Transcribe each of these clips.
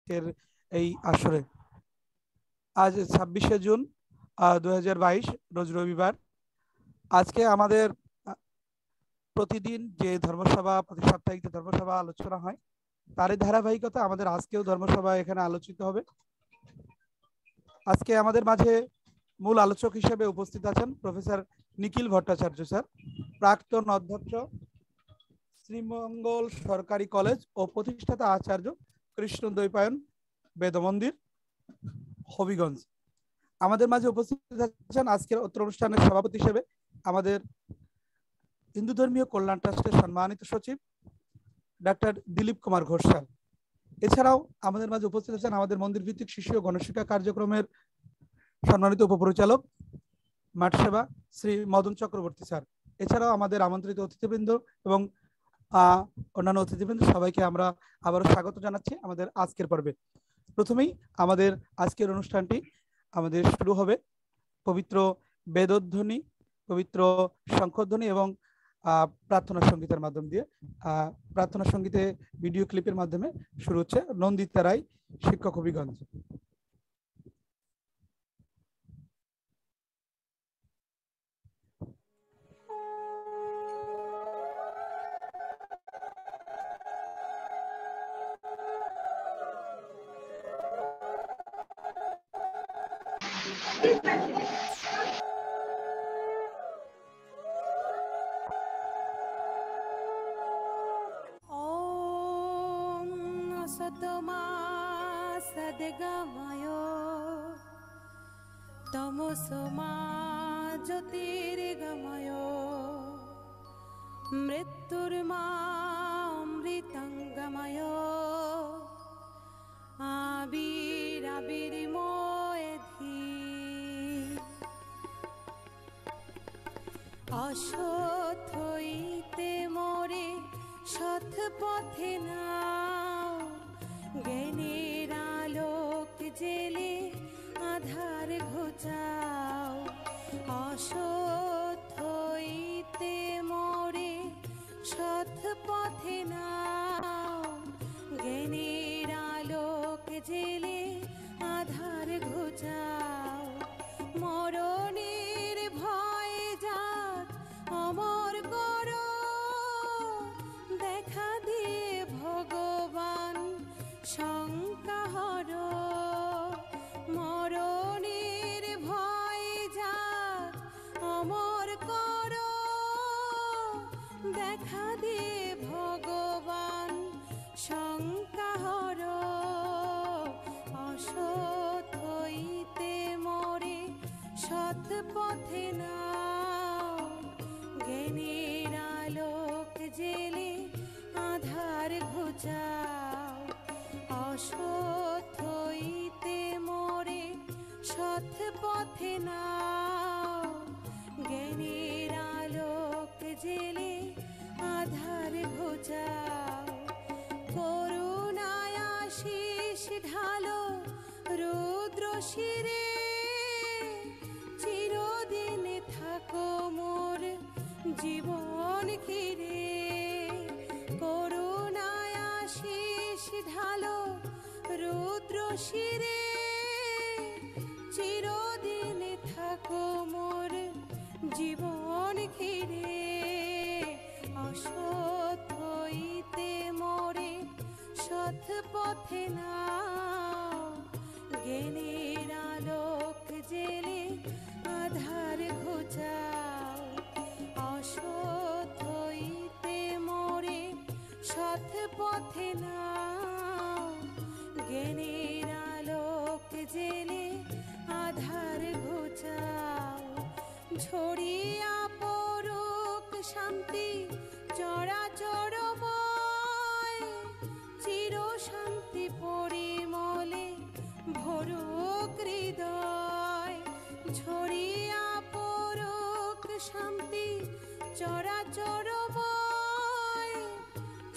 আজকের এই আসরে। আজ 26শে জুন 2022 রোজ রবিবার। আজকে আমাদের প্রতিদিন যে ধর্মসভা, প্রতি সাপ্তাহিক যে ধর্মসভা আলোচনা হয় তারই ধারাবাহিকতা আমাদের আজকেও ধর্মসভা এখানে আলোচিত হবে। আজকে আমাদের মাঝে মূল আলোচক হিসেবে উপস্থিত আছেন প্রফেসর নিখিল ভট্টাচার্য স্যার, প্রাক্তন অধ্যক্ষ, শ্রীমঙ্গল সরকারি কলেজ ও প্রতিষ্ঠাতা আচার্য, কৃষ্ণদ্বৈপায়ন বেদমন্দির, হবিগঞ্জ। আমাদের মাঝে উপস্থিত আছেন আজকের অত্র অনুষ্ঠানের সভাপতি হিসেবে আমাদের হিন্দু ধর্মীয় কল্যাণ ট্রাস্টের সম্মানিত সচিব ডাক্তার দিলীপ কুমার ঘোষ স্যার। এছাড়াও আমাদের মাঝে উপস্থিত আছেন আমাদের মন্দির ভিত্তিক শিশু ও গণশিক্ষা কার্যক্রমের সম্মানিত উপপরিচালক মাঠ সেবা শ্রী মদন চক্রবর্তী স্যার। এছাড়াও আমাদের আমন্ত্রিত অতিথিবৃন্দ এবং অন্যান্য অতিথিবৃন্দ সবাইকে আমরা আবারও স্বাগত জানাচ্ছি আমাদের আজকের পর্বে। প্রথমেই আমাদের আজকের অনুষ্ঠানটি আমাদের শুরু হবে পবিত্র বেদধ্বনি, পবিত্র শঙ্খধ্বনি এবং প্রার্থনা সঙ্গীতের মাধ্যম দিয়ে। প্রার্থনা সঙ্গীতে ভিডিও ক্লিপের মাধ্যমে শুরু হচ্ছে নন্দিতা রায়, শিক্ষক, হবিগঞ্জ। সদগময় তমসমা জ্যোতির্গময় মৃত্যুর্মামৃতঙ্গময় আবিরাবির্ময়েধি অসৎ হইতে মোরে সৎ পথে নাও, জ্ঞানের আলোক জেলে আধার ঘুচাও। অসৎ হইতে মোরে সৎ পথে নাও, জ্ঞানের আলোক জেলে আধার ঘুচাও। মরণের ভয় যাক অমর করো, দেখা দিয়ে ভগবান শঙ্কা হরো। মরণের ভয় যাক অমর করো, দেখা দিয়ে ভগবান শঙ্কা হরো। অসৎ হইতে মোরে সৎ পথে নাও, জ্ঞানের আলোক জেলে আধার ঘুচাও। অসৎ হইতে মোরে সৎ পথে নাও, জ্ঞানের আলোক জেলে আধার ঘুচাও। করুণায় আশিস ঢালো রুদ্র শিরে, চিরদিন থাকো মোর জীবন ঘিরে। করুণায় আশিস ঢালো রুদ্র শিরে, চিরদিন থাকো মোর জীবন ঘিরে। অসৎ হইতে মোরে সৎ পথে নাও, জ্ঞানের আলোক জেলে আধার ঘুচাও। অসৎ হইতে মোরে সৎ পথে নাও, জ্ঞানের আলোক জেলে আধার ঘুচাও। ঝরিয়া পড়ুক শান্তি চরাচরময়, চির শান্তি পরিমলে ভরুক হৃদয়। ঝরিয়া পড়ুক শান্তি চরাচরময়,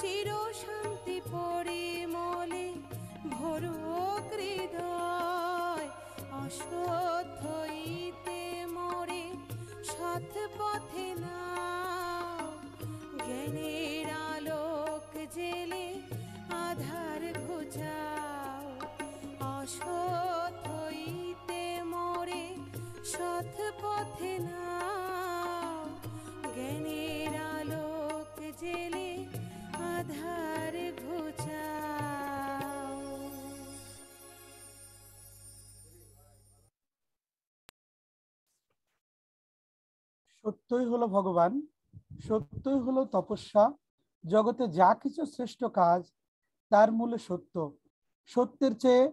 চির শান্তি পরিমলে ভরুক হৃদয়। অসৎ হইতে মোরে সৎ পথে নাও, জ্ঞানের আলোক জেলে আধার ঘুচাও। সৎ পথে নাও, জ্ঞানের আলোক জেলে আধার ঘুচাও। সত্যই হলো ভগবান, সত্যই হলো তপস্যা, জগতে যা কিছু শ্রেষ্ঠ কাজ তার মূলে সত্য, সত্যের চেয়ে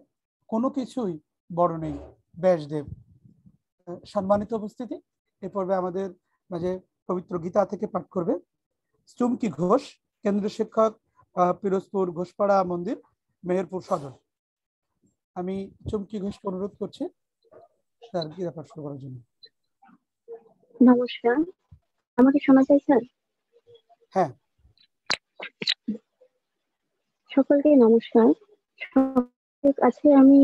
কোনো কিছুই বড় নেই। ব্যাসদেব। সম্মানিত উপস্থিতি, এ পর্বে আমাদের মাঝে পবিত্র গীতা থেকে পাঠ করবে চুমকি ঘোষ, কেন্দ্রীয় শিক্ষক, পিরোজপুর ঘোষপাড়া মন্দির, মেহেরপুর সদর। আমি চুমকি ঘোষকে অনুরোধ করছি তার গীতা পাঠ শুরু করার জন্য। নমস্কার, আমাকে শোনা যায় স্যার? হ্যাঁ। সকলকে নমস্কার। সকলের কাছে আমি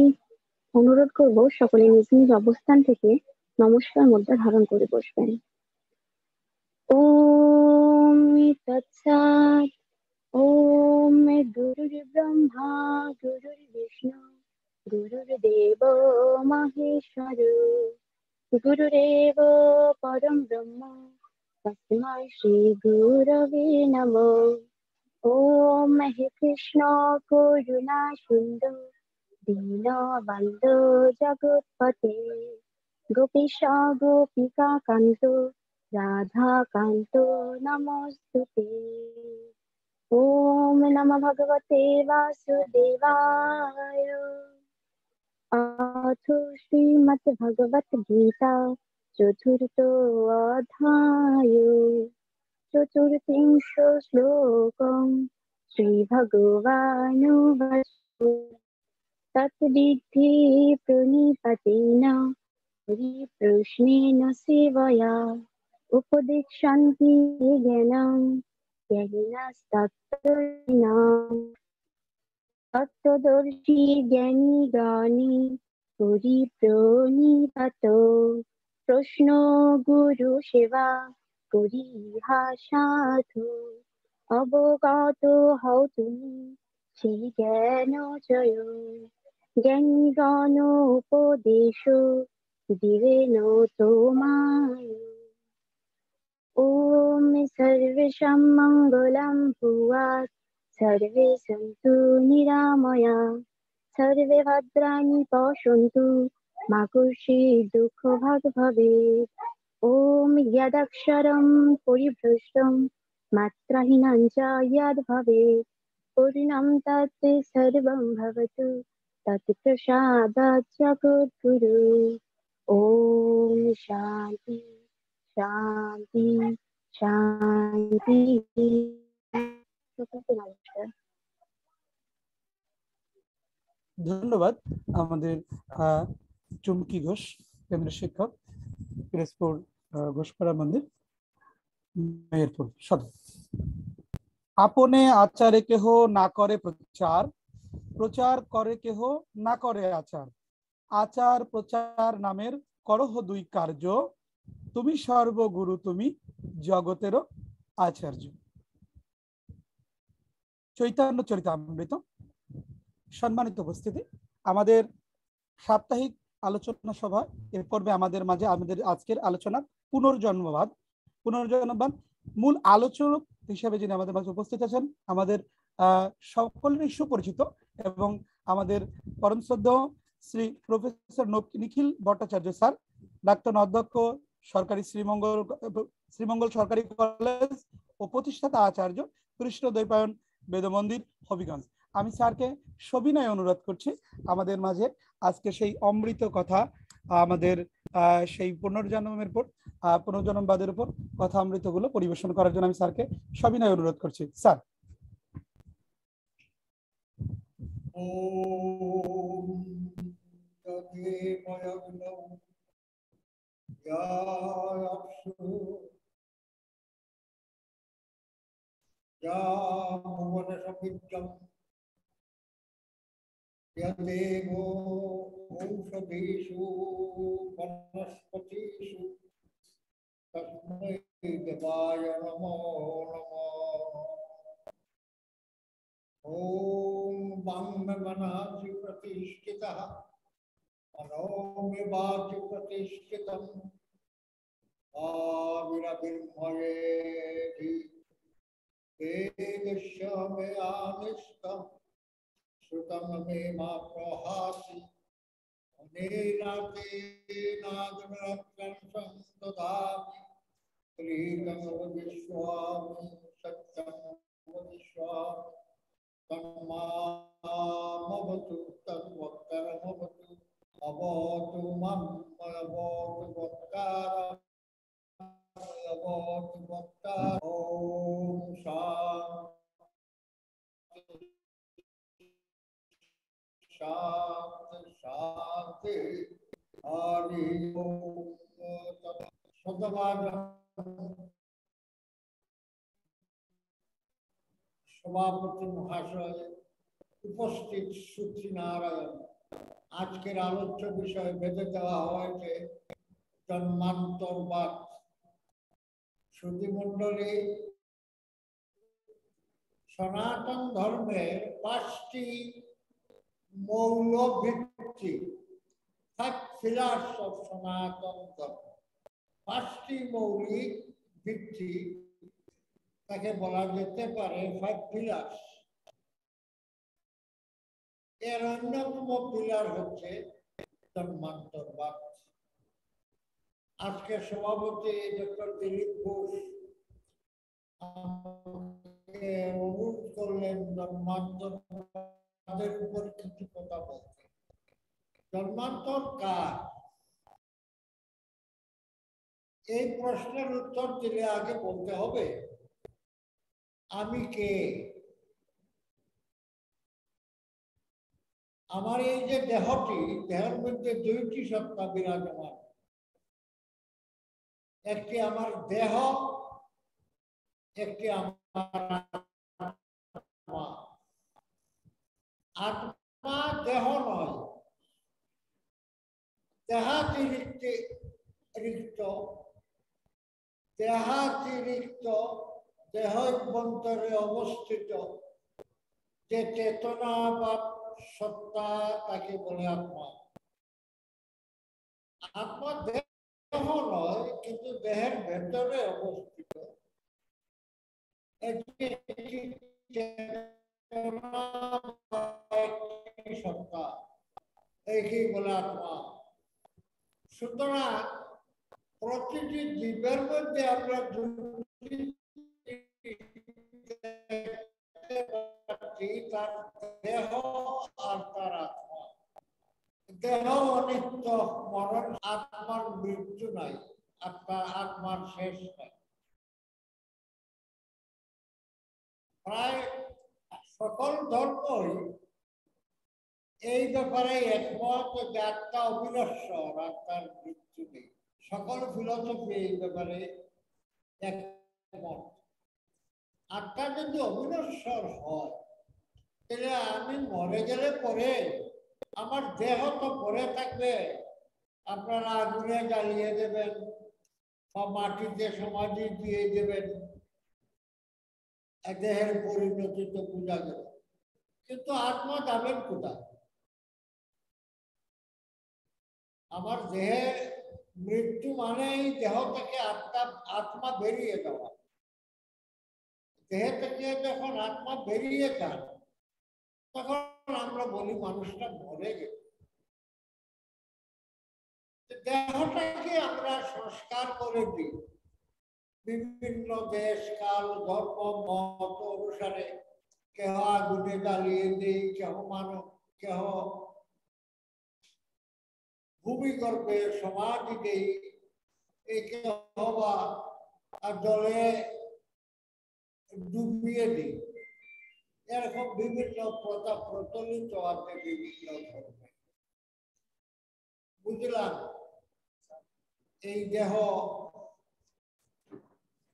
অনুরোধ করব সকলে নিজ নিজ অবস্থান থেকে নমস্কার মুদ্রা ধারণ করে বসবেন। ওম তৎসৎ। ওম গুরুর ব্রহ্মা গুরুর বিষ্ণু গুরুর্দেব মহেশ্বর গুরুরেব পরম ব্রহ্ম তস্मै শ্রী গুরবে নমঃ। ওম হে কৃষ্ণ করুণা সিন্ধু দীনবন্ধু জগৎপতে গোপীশ গোপিকা কান্ত রাধা কান্ত নমস্তুতে। ওম নমঃ ভগবতে বাসুদেবায়। अथ श्रीमद्भगवद्गीता चतुर्थो अध्याय चतुर्थिंश श्लोकम् श्रीभगवानुवाच तद्विद्धि प्रणिपतेन परिप्रश्नेन सेवया उपदिक्षन्ति ज्ञानं ज्ञानिनस्तत्त्वज्ञानिनाम् तत्त्वदर्शी জ্ঞানী জ্ঞানী পরিপ্রণিপাত প্রশ্ন গুরু সেবা করিহা সাধু অবগত হও তুমি শ্রী জ্ঞান জয় জ্ঞানী গণ উপদেশ দিবেন তোমায়। ওম সর্বেষাং মঙ্গলং ভুয়াৎ सर्वे सन्तु निरामया सर्वे भद्राणि पश्यन्तु मा कश्चित् दुःखभाग् भवेत्। ॐ यदक्षरं परिभ्रष्टं मात्राहीनं च यद् भवेत् पूर्णं तत् सर्वं भवतु तत्प्रसादात् जगद्गुरु। ॐ शान्ति शान्ति शान्ति। ধন্যবাদ আমাদের চুমকি ঘোষ, কেন্দ্রীয় শিক্ষক, পিরোজপুর ঘোষপাড়া মন্দির, মেহেরপুর সদর। আপনে আচারে কেহ না করে প্রচার, প্রচার করে কেহ না করে আচার, আচার প্রচার নামের করহ দুই কার্য, তুমি সর্বগুরু তুমি জগতেরও আচার্য। চৈতন্য চরিতামৃত। সম্মানিত উপস্থিতি, আমাদের সাপ্তাহিক আলোচনা সভা এর পর্বে আমাদের মাঝে আমাদের আজকের আলোচনা পুনর্জন্মবাদ। পুনর্জন্মবাদ মূল আলোচক হিসেবে যিনি আমাদের মাঝে উপস্থিত আছেন আমাদের সকলেরই সুপরিচিত এবং আমাদের পরম শ্রদ্ধেয় শ্রী প্রফেসর নিখিল ভট্টাচার্য স্যার, ডাক্তার অধ্যক্ষ সরকারি শ্রীমঙ্গল সরকারি কলেজ ও প্রতিষ্ঠাতা আচার্য কৃষ্ণদ্বৈপায়ন বেদ মন্দির হবিগঞ্জ। আমি স্যারকে সবিনয় অনুরোধ করছি আমাদের মাঝে আজকে সেই অমৃত কথা, আমাদের সেই পুনর্জন্মবাদের উপর কথা অমৃতগুলো পরিবেশন করার জন্য আমি স্যারকে সবিনয় অনুরোধ করছি। স্যার। यदेवो औषधेषु वनस्पतिषु तस्मै देवाय नमो नमः। ॐ वाङ्मनसि प्रतिष्ठितः मनोमि वाचि प्रतिष्ठितम् आविरविर्मयेधि वेदस्य मे आनिष्टम् श्रुतं मे मा प्रहासि अनेनातेनागमरत्रं ददामि त्रिकं वदिष्यामि सत्यं वदिष्यामि तन्मामवतु तद्वक्तरमवतु अवतु मम अवतु वक्तारम् अवतु वक्तारम् ॐ शान्ति शांति शांति हरि ओम सदवाद सभापति महाशय उपस्थित श्रुति नारायण আজকের আলোচ্য বিষয় বেঁধে দেওয়া হয়েছে জন্মান্তরবাদ। শ্রুতিমণ্ডলী, সনাতন ধর্মের 5টি মৌল ভিত্তি, 5 pillars of সনাতন ধর্ম, 5টি মৌলিক ভিত্তি, তাকে বলা যেতে পারে 5 pillars। এর অন্যতম পিলার হচ্ছে জন্মান্তরবাদ। আজকে সভাপতি ডক্টর দিলীপ ঘোষ অনুরোধ করলেন জন্মান্তরবাদের উপর কিছু কথা বলতে। জন্মান্তর কার? এই প্রশ্নের উত্তর দিলে আগে বলতে হবে আমি কে। আমার এই যে দেহটি, দেহের মধ্যে 2টি সত্তা বিরাজমান। একটি আমার দেহ, একটি আমার আত্মা। আত্মা দেহ নয়, দেহাতিরিক্ত দেহ অভ্যন্তরে অবস্থিত যে চেতনা বা সত্তা, তাকে বলে আত্মা। আত্মা দেহ নয়, কিন্তু দেহের ভেতরে অবস্থিত একটি সত্তা, একেই বলে আত্মা। সুতরাং প্রতিটি জীবের মধ্যে আমরা তার দেহ আর তার আত্মা। দেহ অনিত্য, মরণ, আত্মার মৃত্যু নাই, আত্মার শেষ নাই। প্রায় সকল ধর্মই এই ব্যাপারে একমত যে আত্মা অবিনশ্বর, আত্মার মৃত্যু নেই। সকল ফিলসফি এই ব্যাপারে একমত। আত্মা যদি অবিনশ্বর হয়, তাহলে আমি মরে গেলে পরে আমার দেহ তো পরে থাকবে। আপনারা আগুনে জ্বালিয়ে দেবেন বা মাটিতে সমাধি দিয়ে দেবেন, দেহের পরিণতি তো বোঝা গেল। কিন্তু আত্মা যাবেন কোথায়? আমার দেহে মৃত্যু মানে এই দেহ থেকে আত্মা বেরিয়ে যাওয়া। দেহ থেকে যখন আত্মা বেরিয়ে যায়, তখন আমরা বলি মানুষটা মরে গেছে। দেহটাকে আমরা সংস্কার করে দিই বিভিন্ন দেশ, কাল, ধর্ম, মত অনুসারে। কেহ আগুনে জ্বালিয়ে দিই, কেহ মানব, কেহ ভূমিগর্ভে সমাধি দেই, কেহ বা জলে ডুবিয়ে দিই। এরকম বিভিন্ন প্রথা প্রচলিত আছে বিভিন্ন ধর্মে। বুঝলাম এই দেহ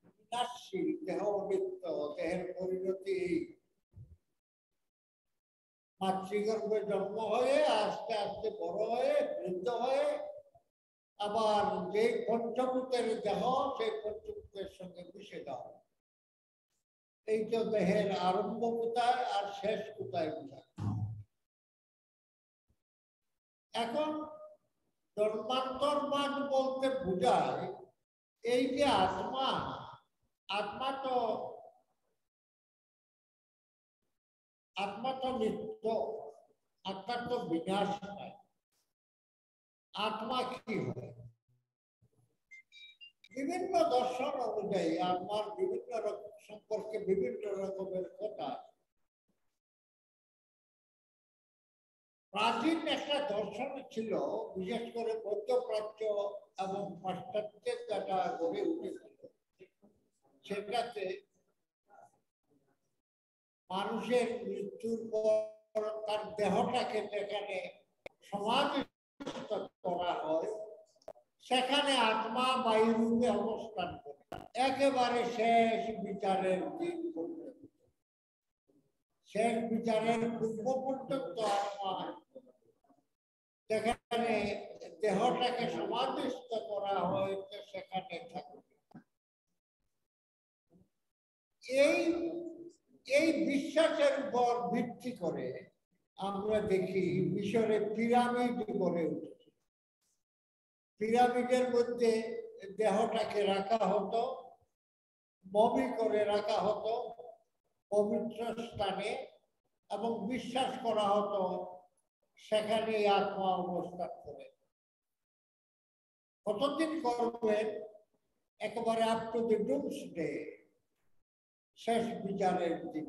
বিনাশশীল, দেহ অনিত্য, দেহের পরিণতি মাতৃগর্ভে জন্ম হয়ে আস্তে আস্তে বড় হয়ে বৃদ্ধ হয়ে আবার যে পঞ্চভূতের দেহ, সেই পঞ্চভূতের সঙ্গে মিশে যাওয়া। এই তো দেহের আরম্ভ কোথায় আর শেষ কোথায় বোঝায়। এখন জন্মান্তরবাদ বলতে বোঝায় এই যে আত্মা, আত্মা তো নিত্য, আত্মার তো বিনাশ নাই। আত্মা কি হয়? বিভিন্ন দর্শন অনুযায়ী আত্মার বিভিন্ন সম্পর্কে বিভিন্ন রকমের কথা। প্রাচীন একটা দর্শন ছিল, বিশেষ করে মধ্যপ্রাচ্য এবং পাশ্চাত্যের যেটা গড়ে উঠেছিল, সেটাতে মানুষের মৃত্যুর পর তার দেহটাকে যেখানে সমাধিস্থ করা হয়, সেখানে আত্মা বায়ুরূপে অবস্থান করে একেবারে শেষ বিচারের দিন পর্যন্ত। শেষ বিচারের পূর্ব পর্যন্ত আত্মা যেখানে দেহটাকে সমাধিস্থ করা হয়েছে সেখানে থাকবে। এই বিশ্বাসের উপর ভিত্তি করে আমরা দেখি মিশরে পিরামিড গড়ে উঠেছে। পিরামিডের মধ্যে দেহটাকে রাখা হতো, মমি করে রাখা হতো পবিত্র স্থানে, এবং বিশ্বাস করা হতো সেখানে আত্মা অবস্থান করে। কতদিন করবেন? একেবারে আপ টু দি ডুমসডে, শেষ বিচারের দিন।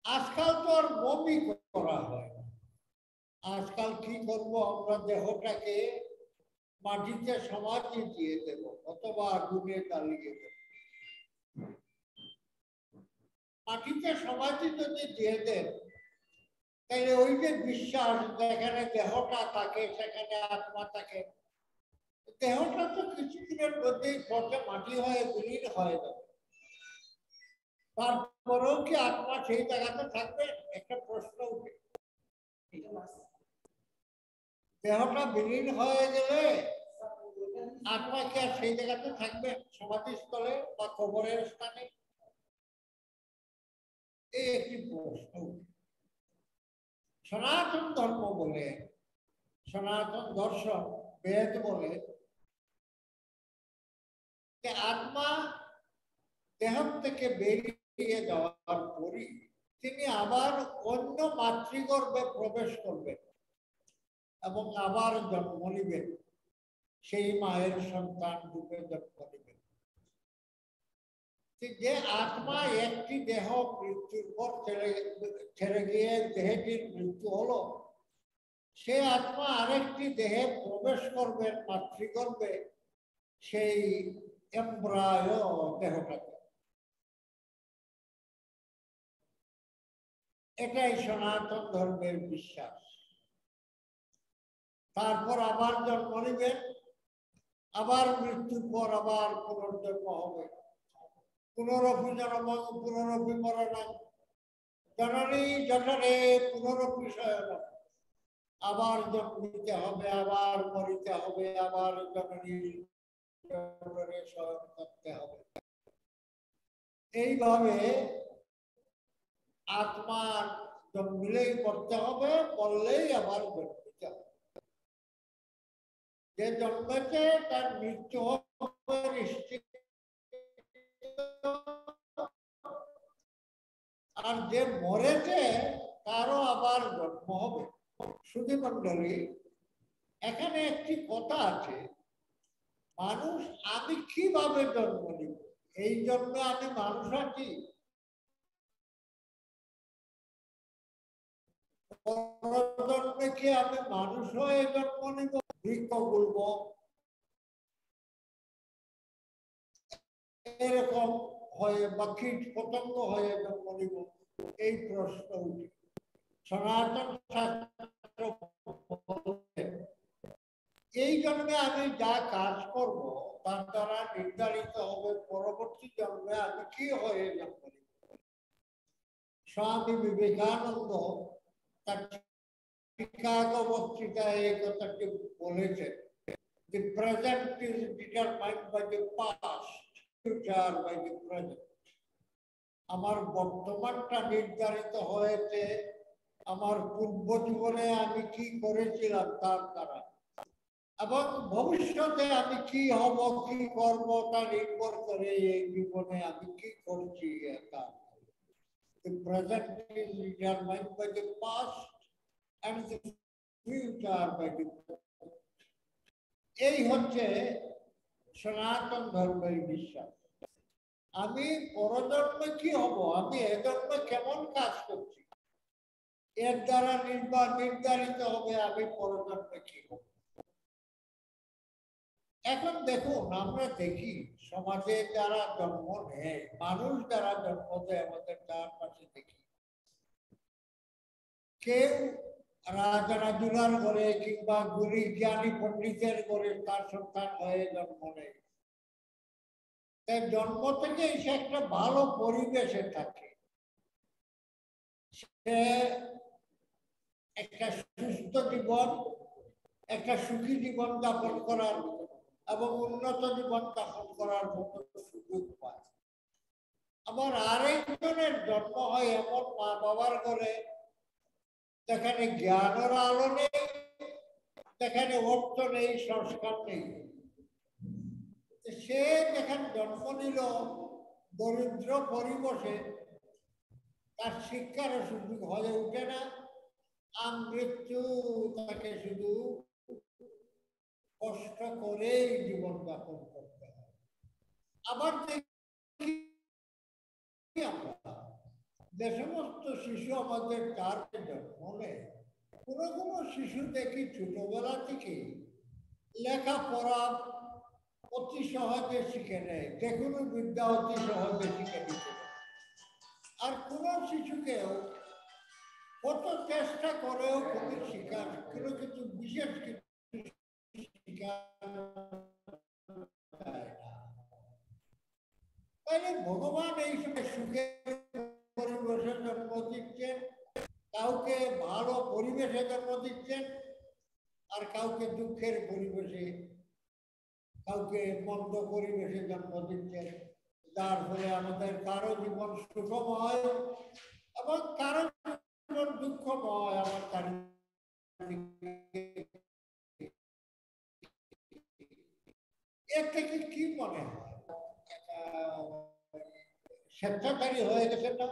আজকাল তো আর মমি করা হয় না। আজকাল কি করবো? আমরা দেহটাকে মাটিতে সমাধি দিয়ে দেব অথবা আগুনে জ্বালিয়ে দেব। মাটিতে সমাধি যদি দিয়ে দেন, তাহলে ওই যে বিশ্বাস যেখানে দেহটা থাকে সেখানে আত্মা থাকে, দেহটা তো কিছুদিনের মধ্যেই পচে মাটি হয়ে বিলীন হয়ে যাবে। তারপরেও কি আত্মা সেই জায়গাতে থাকবে? একটা প্রশ্ন উঠে। দেহটা বিলীন হয়ে গেলে আত্মা কি আর সেই জায়গাতে থাকবে, সমাধিস্থলে বা কবরের স্থানে? এই একটি প্রশ্ন। সনাতন ধর্ম বলে, সনাতন দর্শন, বেদ বলে যে আত্মা দেহ থেকে বেরিয়ে যাওয়ার পরই তিনি আবার অন্য মাতৃগর্ভে প্রবেশ করবেন এবং আবার জন্ম নিবেন, সেই মায়ের সন্তান রূপে জন্ম নিবেন। যে আত্মা একটি দেহ মৃত্যুর পর ছেড়ে গিয়ে দেহটির মৃত্যু হলো, সে আত্মা আরেকটি দেহে প্রবেশ করবেন মাতৃগর্ভে, সেই এমব্রায় দেহটাকে। এটাই সনাতন ধর্মের বিশ্বাস। তারপর আবার জন্ম নিবেন, আবার মৃত্যুর পর আবার পুনর্জন্ম হবে। পুনরপি জন্ম পুনরপি মরণম জননী জঠরে পুনরপি শয়নম। আবার জন্মিতে হবে, আবার মরিতে হবে, আবার জননীর জঠরে শয়ন করতে হবে। এইভাবে আত্মার জন্মিলেই করতে হবে, বললেই আবার জন্মিতে হবে। যে জন্মেছে তার মৃত্যু হবে নিশ্চিত, আর যে মরেছে তারও আবার জন্ম হবে। সুধী মণ্ডলী, এখানে একটি কথা আছে, মানুষ আমি কিভাবে জন্ম নিব? এই জন্মে আমি মানুষ আছি? জন্মে কি আমি মানুষ হয়ে জন্ম নিব, বৃক্ষ বলব, এরকম হয়ে বা কীট পতঙ্গ হয়ে জন্ম নিব? এই প্রশ্ন উঠে। সনাতন শাস্ত্র এই জন্মে আমি যা কাজ করব তার দ্বারা নির্ধারিত হবে পরবর্তী জন্মে আমি কি হয়ে জন্ম নিব। স্বামী বিবেকানন্দ তার শিকাগো বক্তৃতায় এই কথাটি বলেছেন, the present is determined by the past, future by the present. আমার বর্তমানটা নির্ধারিত হয়েছে আমার পূর্ব জীবনে আমি কি করেছিলাম তার দ্বারা, এবং ভবিষ্যতে আমি কি হব কি করব তা নির্ভর করে এই জীবনে আমি কি করছি। The present is determined by the past and the future by the present. এই হচ্ছে সনাতন ধর্মের বিশ্বাস। আমি পরজন্মে কি হব, আমি এ জন্মে কেমন কাজ করছি, এর দ্বারা নির্ধারিত হবে আমি পরজন্মে কি হব। এখন দেখুন, আমরা দেখি সমাজে যারা জন্ম নেয়, মানুষ যারা জন্ম দেয় আমাদের চারপাশে দেখি, কেউ রাজা রাজুলার ঘরে কিংবা গুণী জ্ঞানী পণ্ডিতের ঘরে তার সন্তান হয়ে জন্ম নেয়। তাই জন্ম থেকে সে একটা ভালো পরিবেশে থাকে, সে একটা সুস্থ জীবন, একটা সুখী জীবন যাপন করার এবং উন্নত জীবন যাপন করার মতো সুযোগ পায়। আবার আরেকজনের জন্ম হয় এমন মা বাবার ঘরে যেখানে জ্ঞানের আলো নেই, যেখানে অর্থ নেই, সংস্কার নেই। সে যেখানে জন্ম নিল দরিদ্র পরিবেশে, তার শিক্ষার সুযোগ হয়ে উঠে না, মৃত্যু তাকে শুধু কষ্ট করেই জীবন যাপন করতে হয়। আবার দেখি আমরা যে সমস্ত শিশু আমাদের চারটে জন্ম নেয়, কোনো শিশু দেখি ছোটবেলা থেকে লেখাপড়া অতি সহজে শিখে নেয়, যে কোনো বিদ্যা অতি সহজে শিখে নিতে পারে। আর কোন শিশুকেও কত চেষ্টা করেও কোনো শিকার কোনো কিছু বিশেষ কিছু তাহলে ভগবান এই সময় সুখের পরিবেশে জন্ম দিচ্ছেন, কাউকে ভালো পরিবেশে জন্ম দিচ্ছেন, আর কাউকে দুঃখের পরিবেশে, কাউকে মন্দ পরিবেশে জন্ম দিচ্ছেন, যার ফলে আমাদের কারো জীবন সুখময় এবং কারো জীবন দুঃখময়। আমার এর থেকে কি মনে হয়, স্বেচ্ছাচারী হয়ে গেছে না?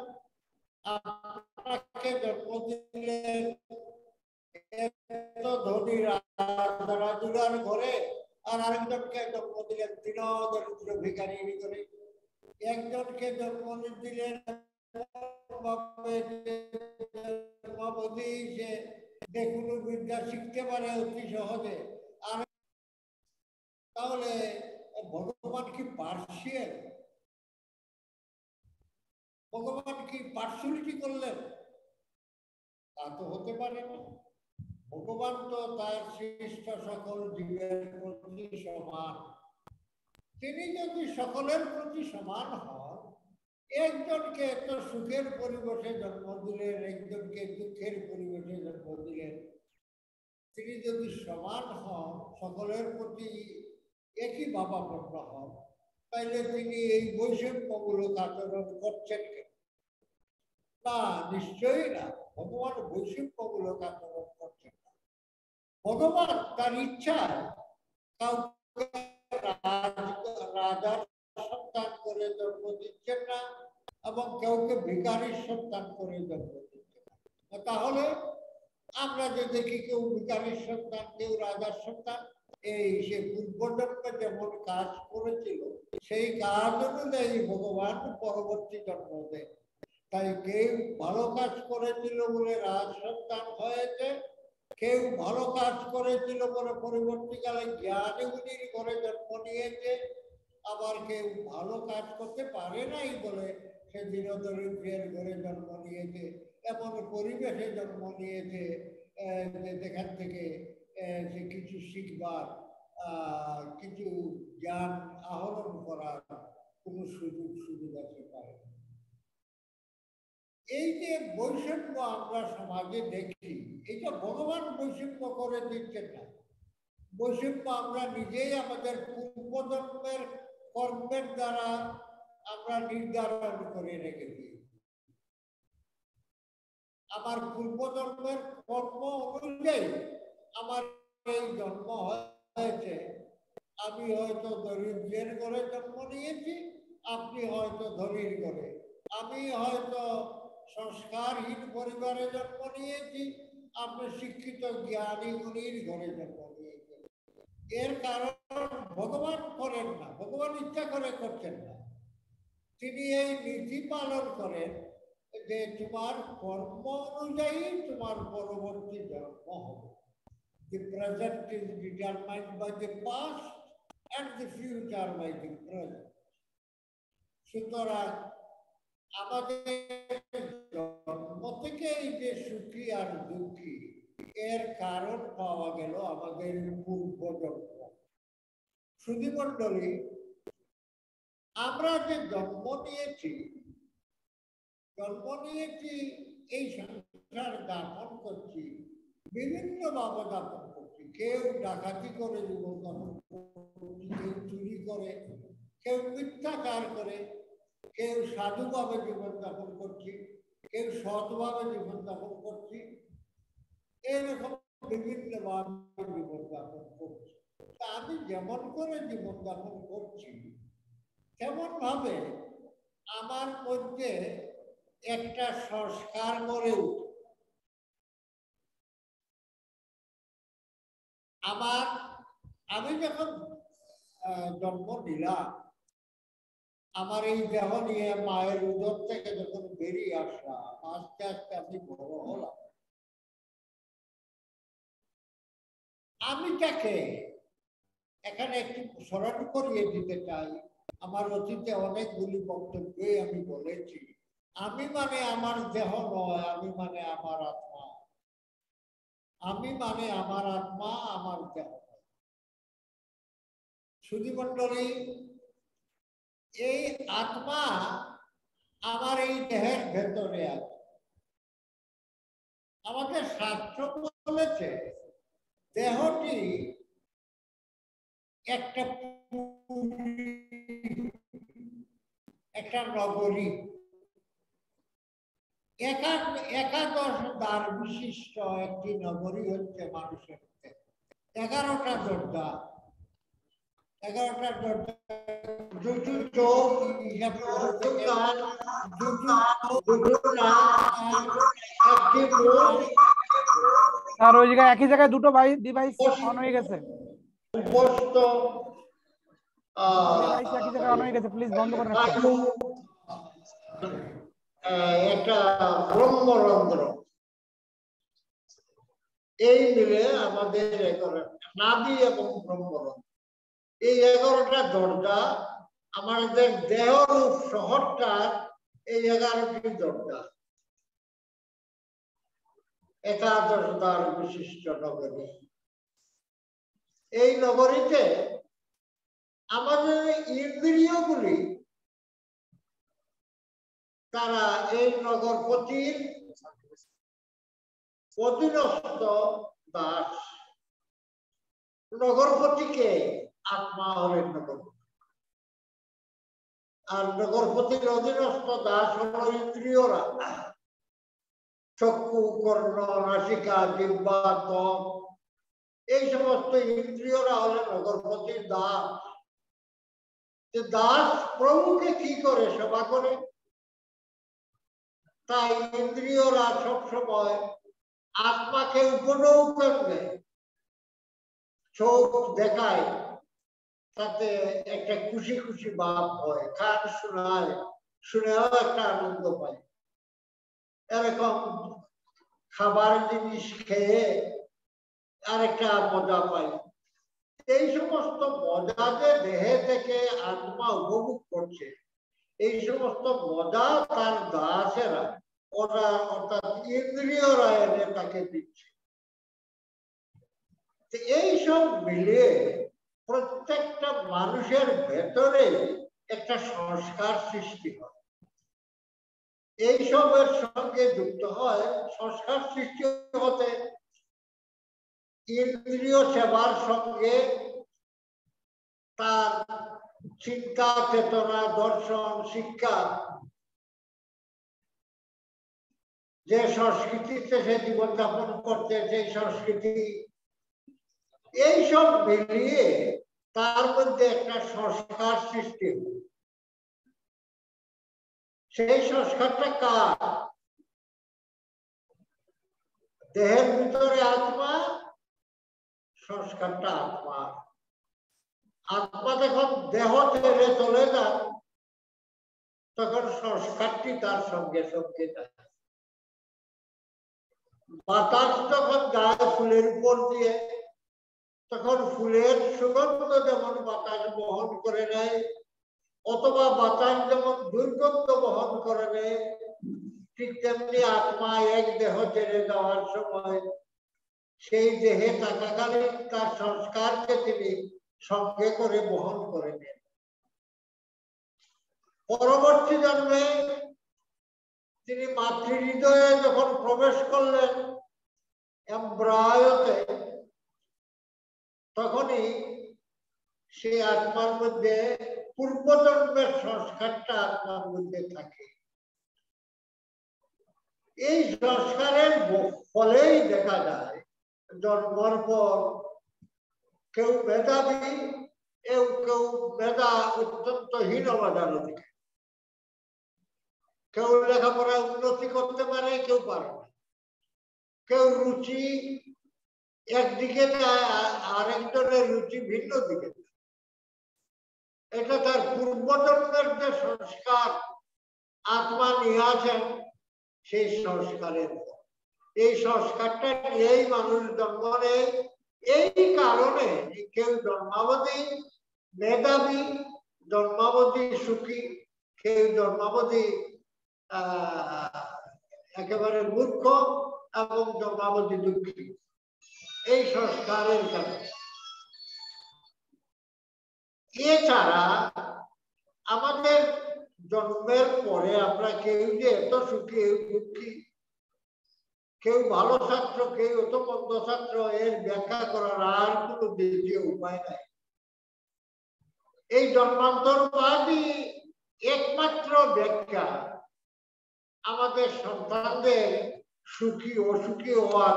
আপনাকে জন্ম দিলেন ধনী রাজুলার ঘরে, আর আরেকজনকে জন্ম দিলেন দীন দরিদ্র ভিখারির ঘরে। একজনকে জন্ম দিলেন যে কোনো বিদ্যা শিখতে পারে অতি সহজে। আর তাহলে ভগবান কি পার্সিয়াল? ভগবান কি পার্সিয়ালিটি করলেন? তা তো হতে পারে না। ভগবান তো তার সৃষ্ট সকল জীবের প্রতি সমান। তিনি যদি সকলের প্রতি সমান হন, একজনকে এত সুখের পরিবেশে জন্ম দিলেন, একজনকে দুঃখের পরিবেশে জন্ম দিলেন, তিনি যদি সমান হন, সকলের প্রতি একই ভাবাপন্ন হন, তাইলে তিনি এই বৈষম্যমূলক আচরণ করছেন কেন? না, নিশ্চয়ই না। ভগবান বৈষম্যমূলক আচরণ করছেন না। ভগবান তার ইচ্ছায় কাউকে রাজার সন্তান করে জন্ম দিচ্ছেন না এবং কাউকে ভিখারির সন্তান করে জন্ম দিচ্ছেন না। তাহলে আমরা যে দেখি কেউ ভিখারির সন্তান, কেউ রাজার সন্তান, এই সে পূর্বজন্মে যেমন কাজ করেছিল সেই কাজ অনুযায়ী ভগবান পরবর্তী জন্ম দেয়। তাই কেউ ভালো কাজ করেছিল বলে রাজ সন্তান হয়েছে, কেউ ভালো কাজ করেছিল বলে পরবর্তীকালে জ্ঞানী গুণীর ঘরে জন্ম নিয়েছে, আবার কেউ ভালো কাজ করতে পারে নাই বলে সে দীন দরিদ্রের ঘরে জন্ম নিয়েছে, এমন পরিবেশে জন্ম নিয়েছে যেখান থেকে সে কিছু শিখবার, কিছু জ্ঞান আহরণ করার কোনো সুবিধা সে পায় না। এই যে বৈষম্য আমরা সমাজে দেখি, এটা ভগবান বৈষম্য করে দিচ্ছেন না। বৈষম্য আমরা নিজেই আমাদের পূর্বজন্মের কর্মের দ্বারা আমরা নির্ধারণ করে রেখেছি। আমার পূর্বজন্মের কর্ম অনুযায়ী আমার এই জন্ম হয়েছে। আমি হয়তো দরিদ্রের ঘরে জন্ম নিয়েছি, আপনি হয়তো ধনীর ঘরে। আমি হয়তো সংস্কারহীন পরিবারে জন্ম নিয়েছি, আপনি শিক্ষিত জ্ঞানী গুণীর ঘরে জন্ম নিয়েছেন। এর কারণ ভগবান করেন না, ভগবান ইচ্ছা করে করছেন না। তিনি এই নীতি পালন করেন যে তোমার কর্ম অনুযায়ী তোমার পরবর্তী জন্ম হবে। The present is determined by the past and the future by the present. সুতরাং আমাদের জন্ম থেকে এই যে সুখী আর দুঃখী এর কারণ পাওয়া গেল আমাদের পূর্বজন্ম। সুধীমণ্ডলী, আমরা যে জন্ম নিয়েছি এই সংসার যাপন করছি, বিভিন্ন ভাবে যাপন করছি। কেউ ডাকাতি করে জীবন যাপন করছি, কেউ চুরি করে, কেউ মিথ্যাচার করে, কেউ সাধুভাবে জীবন যাপন করছি, কেউ সৎভাবে জীবন যাপন করছি। এরকম বিভিন্ন ভাবে জীবন যাপন করছি। আমি যেমন করে জীবন যাপন করছি তেমন ভাবে আমার মধ্যে একটা সংস্কার গড়ে উঠে। আমি যখন জন্ম নিলাম, আমার এই দেহ নিয়ে মায়ের উদর থেকে যখন বেরিয়ে আসলাম, আস্তে আস্তে আমি বড় হলাম। আমিটাকে এখানে একটু স্মরণ করিয়ে দিতে চাই। আমার অতীতে অনেকগুলি বক্তব্যে আমি বলেছি, আমি মানে আমার দেহ নয়, আমি মানে আমার আত্মা। আমি মানে আমার আত্মা, আমার দেহ। সুধীমণ্ডলী, এই আত্মা আমার এই দেহের ভেতরে আছে। আমাদের শাস্ত্র বলেছে দেহটি একটা নগরী, একাদশ দ্বার বিশিষ্ট একটি নগরী হচ্ছে মানুষের। 11টা দরজা, 11টা দরজা, দুটো চোখ, আর ওই জায়গায় একই জায়গায় দুটো ডিভাইস অন হয়ে গেছে। একই জায়গায় অন হয়ে গেছে, প্লিজ বন্ধ করে রাখুন। একটা ব্রহ্মরন্ধ্র, এই মিলে আমাদের নাভি এবং ব্রহ্মরন্ধ্র, এই 11টা দরজা আমাদের দেহরূপ শহরটা, এই 11টি দরজা, একাদশ দ্বার বিশিষ্ট নগরী। এই নগরীতে আমাদের ইন্দ্রিয়গুলি তারা এই নগরপতির অধীনস্থ দাস। নগরপতিকে আত্মা হলেন নগরপতি, আর নগরপতির অধীনস্থ দাস হল ইন্দ্রিয়রা। চক্ষু, কর্ণ, নাসিকা, জিহ্বা, ত্বক, এই সমস্ত ইন্দ্রিয়রা হলেন নগরপতির দাস। দাস প্রভুকে কি করে সেবা করে, তাই ইন্দ্রিয়রা সবসময় আত্মাকে উপনৌকন দেয়। চোখ দেখায়, তাতে একটা খুশি খুশি ভাব হয়, কান শোনায়, শুনেও একটা আনন্দ পায়। এরকম খাবার জিনিস খেয়ে আরেকটা মজা পায়। এই সমস্ত মজা যে দেহে থেকে আত্মা উপভোগ করছে, এই সমস্ত মজা তার দাসেরা, ওরা অর্থাৎ ইন্দ্রিয়রা এনে তাকে দিচ্ছে। এইসব মিলিয়ে প্রত্যেকটা মানুষের ভেতরে একটা সংস্কার সৃষ্টি হয়। এইসবের সঙ্গে যুক্ত হয় সংস্কার সৃষ্টি হতে ইন্দ্রিয় সেবার সঙ্গে তার চিন্তা, চেতনা, দর্শন, শিক্ষা যে সংস্কৃতিতে সে জীবনযাপন করতে, সেই সংস্কৃতি, এইসব মিলিয়ে তার মধ্যে একটা সংস্কার সৃষ্টি হয়। সেই সংস্কারটা কার? দেহের ভিতরে আত্মা, সংস্কারটা আত্মা। আত্মা যখন দেহ ছেড়ে চলে যায় তখন সংস্কারটি তার সঙ্গে সঙ্গে যায়। বাতাস যখন যায় ফুলের উপর দিয়ে, তখন ফুলের সুগন্ধ যেমন বাতাস বহন করে নেয়, অথবা বাতাস যেমন দুর্গন্ধ বহন করে নেয়, ঠিক তেমনি আত্মা এক দেহ ছেড়ে যাওয়ার সময় সেই দেহে থাকাকালীন তার সংস্কারকে তিনি সঙ্গে করে বহন করে নেন। পরবর্তী জন্মে তিনি মাতৃহৃদয়ে যখন প্রবেশ করলেন এমব্রায়োতে, তখনই সেই আত্মার মধ্যে পূর্বজন্মের সংস্কারটা আত্মার মধ্যে থাকে। এই সংস্কারের ফলেই দেখা যায় জন্মের পর কেউ মেধাবী, কেউ মেধা অত্যন্ত হীন অবদান থেকে, কেউ লেখাপড়ায় উন্নতি করতে পারে, কেউ পারে না। কেউ রুচি একদিকে যায়, আরেকজনের রুচি ভিন্ন দিকে। এটা তার পূর্বজন্মের যে সংস্কার আত্মা নিয়ে আছেন, সেই সংস্কারের এই সংস্কারটা নিয়েই মানুষ জন্ম নেয়। এই কারণে কেউ জন্মাবধি মেধাবী, জন্মাবধি সুখী, কেউ জন্মাবধি একেবারে মূর্খ এবং জন্মাবধি দুঃখী, এই সংস্কারের কারণে। এছাড়া আমাদের জন্মের পরে আমরা কেউ যে এত সুখী, কেউ দুঃখী, কেউ ভালো ছাত্র, কেউ অত মন্দ ছাত্র, এর ব্যাখ্যা করার আর কোনো দ্বিতীয় উপায় নাই। এই জন্মান্তরবাদী একমাত্র ব্যাখ্যা আমাদের সন্তানদের সুখী অসুখী হওয়ার,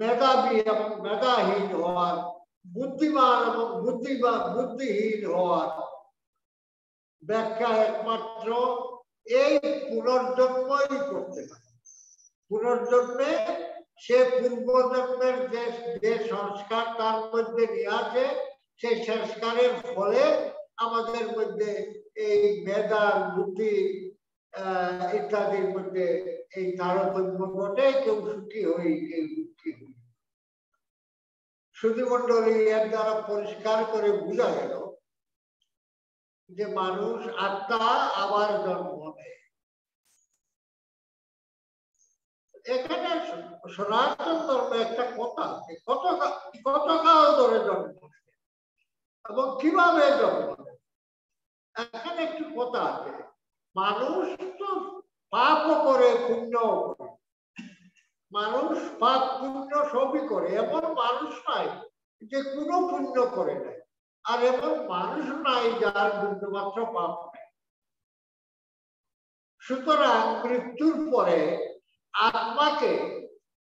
মেধাবী এবং মেধাহীন হওয়ার, বুদ্ধিমান এবং বুদ্ধিহীন হওয়ার ব্যাখ্যা একমাত্র এই পুনর্জন্মই করতে পারে। পুনর্জন্মে সে পূর্বজন্মের যে সংস্কার তার মধ্যে নিয়ে আছে, সেই সংস্কারের ফলে আমাদের মধ্যে এই মেধা, বুদ্ধি ইত্যাদির মধ্যে এই তারতম্য ঘটে। কেউ সুখী হই, কেউ দুঃখী হই। সুধীমণ্ডলী, এর দ্বারা পরিষ্কার করে বোঝা গেল যে মানুষ আত্মা আবার জন্ম নেয়। এখানে সনাতন ধর্মে একটা কথা আছে, কতকাল ধরে জন্ম নেয় এবং কিভাবে জন্ম নেয়। এখানে একটু কথা আছে, মানুষ তো পাপও করে, পুণ্যও করে। মানুষ পাপ পুণ্য সবই করে। এমন মানুষ নাই যে কোনো পুণ্য করে নাই, আর এমন মানুষ নাই যার বিন্দুমাত্র পাপ নেই। সুতরাং মৃত্যুর পরে আত্মাকে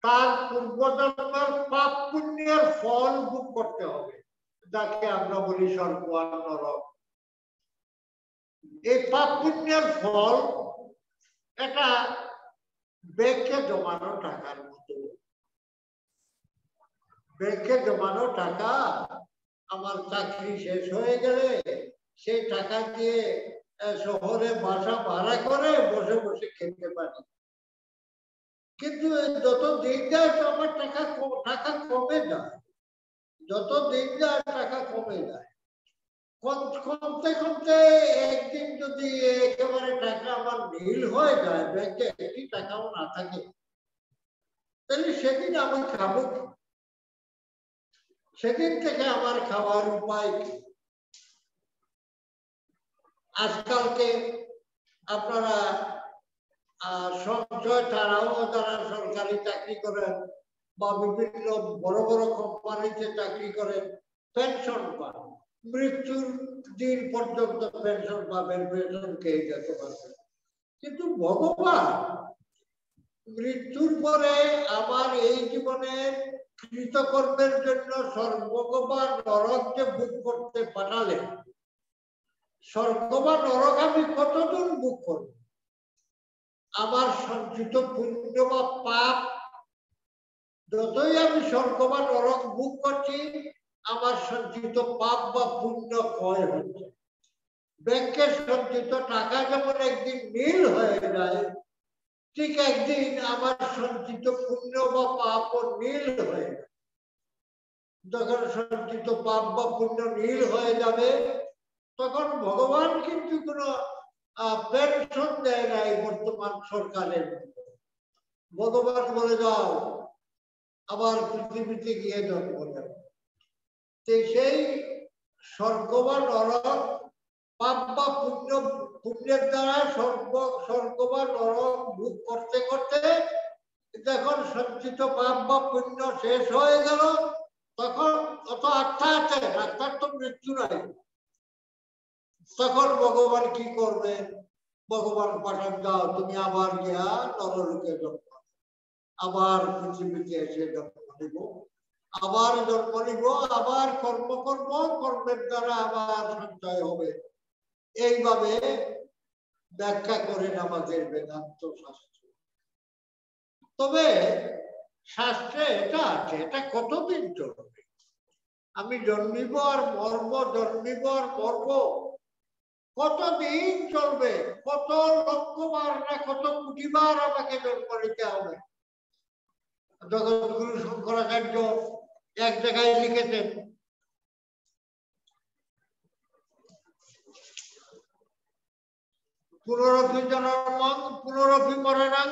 তার পূর্বজন্মের পাপ পুণ্যের ফল ভোগ করতে হবে, যাকে আমরা বলি স্বর্গ আর নরক। এই পাপ পুণ্যের ফল এটা ব্যাংকে জমানো টাকার মতো। ব্যাংকে জমানো টাকা, আমার চাকরি শেষ হয়ে গেলে সেই টাকা দিয়ে শহরে বাসা ভাড়া করে বসে বসে খেতে পারি। কিন্তু যত দিন যায় আমার টাকা কমে যায়, যত দিন যায় টাকা কমে যায়। কমতে কমতে একদিন যদি একেবারে টাকা আমার নীল হয়ে যায়, ব্যাংকে একটি টাকাও না থাকে, তাহলে সেদিন আমি খাবো কি? সেদিন থেকে আমার খাওয়ার উপায় কি? আজকালকে আপনারা সঞ্চয় ছাড়াও যারা সরকারি চাকরি করেন বা বিভিন্ন বড় বড় কোম্পানিতে চাকরি করেন, পেনশন পান। মৃত্যুর দিন পর্যন্ত পেনশন পাবেন, পেনশন খেয়ে যেতে পারবেন। কিন্তু ভগবান মৃত্যুর পরে আমার এই জীবনের কৃতকর্মের জন্য স্বর্গ বা নরক যে ভোগ করতে পাঠালেন, স্বর্গ বা নরক আমি কতদূর ভোগ করব? আমার সঞ্চিত পুণ্য বা পাপ, যতই আমি স্বর্গ বা নরক ভোগ করছি, আমার সঞ্চিত পাপ বা পুণ্য ক্ষয় হচ্ছে। ব্যাংকে সঞ্চিত টাকা যেমন একদিন নীল হয়ে যায়, ঠিক একদিন আমার সঞ্চিত পুণ্য বা পাপ নীল হয়ে যাবে। যখন সঞ্চিত পাপ বা পুণ্য নীল হয়ে যাবে, তখন ভগবান কিন্তু কোনো পেনশন দেয় নাই বর্তমান সরকারের। ভগবান বলে যাও আবার পৃথিবীতে গিয়ে জন্ম নেব। সেই স্বর্গ বা নরক পাপ বা পুণ্যের দ্বারা স্বর্গ বা নরক ভোগ করতে করতে যখন সঞ্চিত পাপ বা পুণ্য শেষ হয়ে গেল, তখন অত আত্মা আছে, আত্মার তো মৃত্যু নাই। তখন ভগবান কি করবেন? ভগবান পাঠান, যাও তুমি আবার গিয়া নরলোকে জন্ম, আবার পৃথিবীতে এসে জন্ম নিব, আবার জন্ম নিব, আবার কর্ম করব, কর্মের দ্বারা আবার সঞ্চয় হবে। এইভাবে ব্যাখ্যা করেন আমাদের বেদান্ত শাস্ত্র। তবে শাস্ত্রে এটা আছে, এটা কতদিন চলবে? আমি জন্মিব আর মরব, জন্মিব আর মরব, কতদিন চলবে? কত লক্ষ বার না কত কোটি বার আমাকে জন্ম নিতে হবে? জগৎগুরু শঙ্করাচার্য এক জায়গায় লিখেছেন, পুনরপি জন্মং পুনরপি মরণং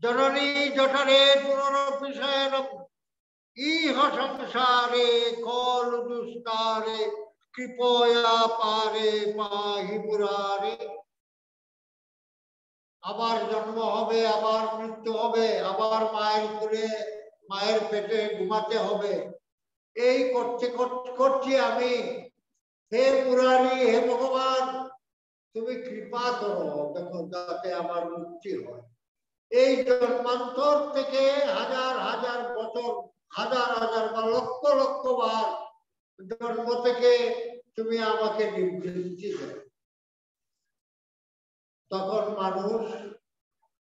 জননী জঠরে পুনরপি শয়নম ইহ সংসারে কল দুস্তারে কৃপয়া পারে পাহি মুরারে। আবার জন্ম হবে, আবার মৃত্যু হবে, আবার মায়ের কোলে মায়ের পেটে ঘুমাতে হবে। এই করতে করছি আমি। হে মুরারি, হে ভগবান, তুমি কৃপা করো দেখো যাতে আমার মুক্তি হয়। এই জন্মান্তর থেকে হাজার হাজার বছর, হাজার হাজার বা লক্ষ লক্ষ বার জন্ম থেকে তুমি আমাকে নিবৃত্তি দাও। তখন মানুষ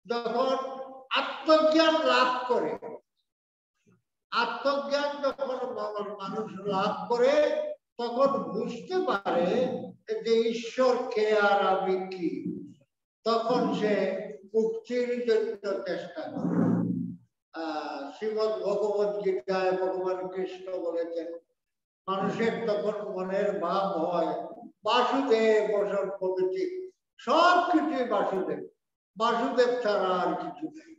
যখন আত্মজ্ঞান লাভ করে, আত্মজ্ঞান যখন মানুষ লাভ করে, তখন বুঝতে পারে যে ঈশ্বর কে আর আমি কি। তখন সে মুক্তির জন্য চেষ্টা করে। শ্রীমদ ভগবত গীতায় ভগবান কৃষ্ণ বলেছেন, মানুষের তখন মনের ভাব হয় বাসুদেব সর্ববিধি, সব কিছুই বাসুদেব, বাসুদেব ছাড়া আর কিছু নেই।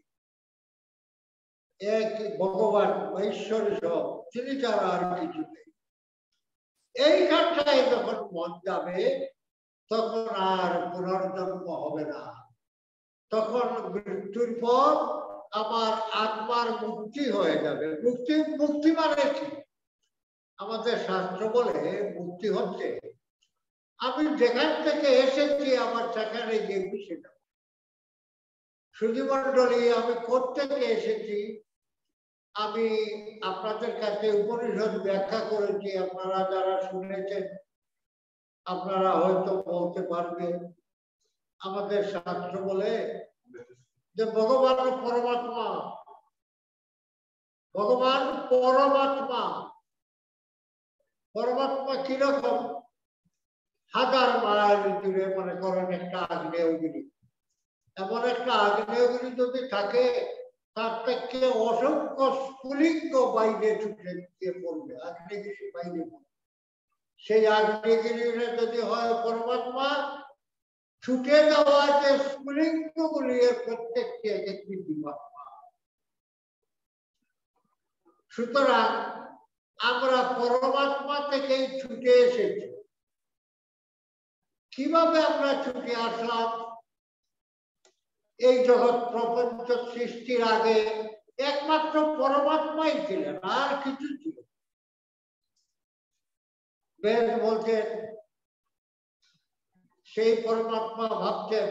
এক ভগবান ঈশ্বর সব, তিনি ছাড়া আর কিছু নেই। এইখানটায় যখন মন যাবে, তখন আর পুনর্জন্ম হবে না। তখন মৃত্যুর পর আমার আত্মার মুক্তি হয়ে যাবে। মুক্তি মানে কি? আমাদের শাস্ত্র বলে মুক্তি হচ্ছে আমি যেখান থেকে এসেছি আমার সেখানে গিয়ে মিশে যাব। সুধীমণ্ডলী, আমি কোত্থেকে এসেছি? আমি আপনাদের কাছে উপনিষদ ব্যাখ্যা করেছি, আপনারা যারা শুনেছেন আপনারা হয়তো বলতে পারবেন। আমাদের শাস্ত্র বলে যে ভগবান পরমাত্মা, ভগবান পরমাত্মা। পরমাত্মা কিরকম? হাজার মাইল দূরে মনে করেন একটা আগ্নেয়গিরি। এমন একটা আগ্নেয়গিরি যদি থাকে, তার থেকে অসংখ্য স্ফুলিঙ্গ বাইরে ছুটে গিয়ে পড়বে, আগ্নেয়গিরি বাইরে পড়বে। সেই আগ্নেয়গিরি যদি হয় পরমাত্মা, ছুটে যাওয়া যে স্ফুলিঙ্গ গুলি প্রত্যেকটি এক একটি জীবাত্মা। সুতরাং আমরা পরমাত্মা থেকেই ছুটে এসেছি। কিভাবে আমরা ছুটে আসলাম? এই জগৎ প্রপঞ্চ সৃষ্টির আগে একমাত্র পরমাত্মাই ছিলেন, আর কিছু ছিল। বেদ বলছেন সেই পরমাত্মা ভাবছেন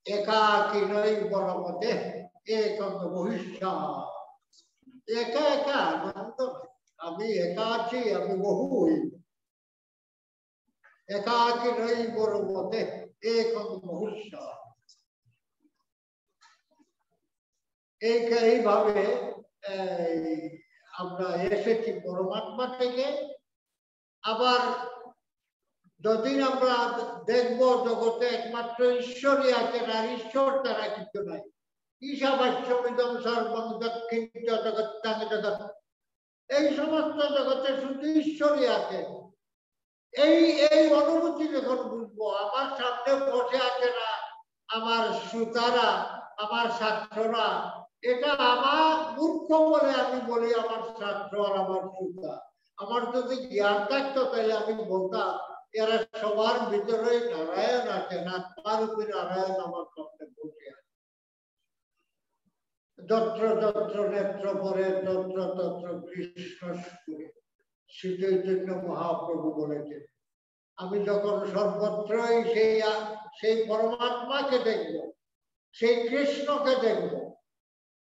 একাকিনৈ বরমতে একং বহিষ্যাৎ। একা একা আনন্দ নয়, আমি একা আছি, আমি বহু হই। একাকিনৈ বরমতে একং বহিষ্যাৎ। এইভাবে আমরা এসেছি পরমাত্মা থেকে। আবার যদিন আমরা দেখব জগতে একমাত্র ঈশ্বরই আছেন, আর ঈশ্বর তারা কিছু নাই। ঈশাবাস্যমিদং সর্বং দক্ষিণ জগৎ জগৎ, এই সমস্ত জগতে শুধু ঈশ্বরই আছে। এই অনুভূতি যখন বুঝবো, আমার সামনে বসে আছে না আমার শ্রোতারা, আমার ছাত্ররা, এটা আমার মূর্খ বলে আমি বলি আমার ছাত্র আর আমার শ্রোতা। আমার যদি জ্ঞান থাকতো তাহলে আমি বলতাম এরা সবার ভিতরে নারায়ণ আছে, না তার উপরে নারায়ণ আমার সামনে বসে আছে। যত্র যত্র নেত্র পরে তত্র তত্র কৃষ্ণ স্ফুরে, শ্রী চৈতন্য মহাপ্রভু বলেছেন। আমি যখন সর্বত্রই সেই পরমাত্মাকে দেখব, সেই কৃষ্ণকে দেখব,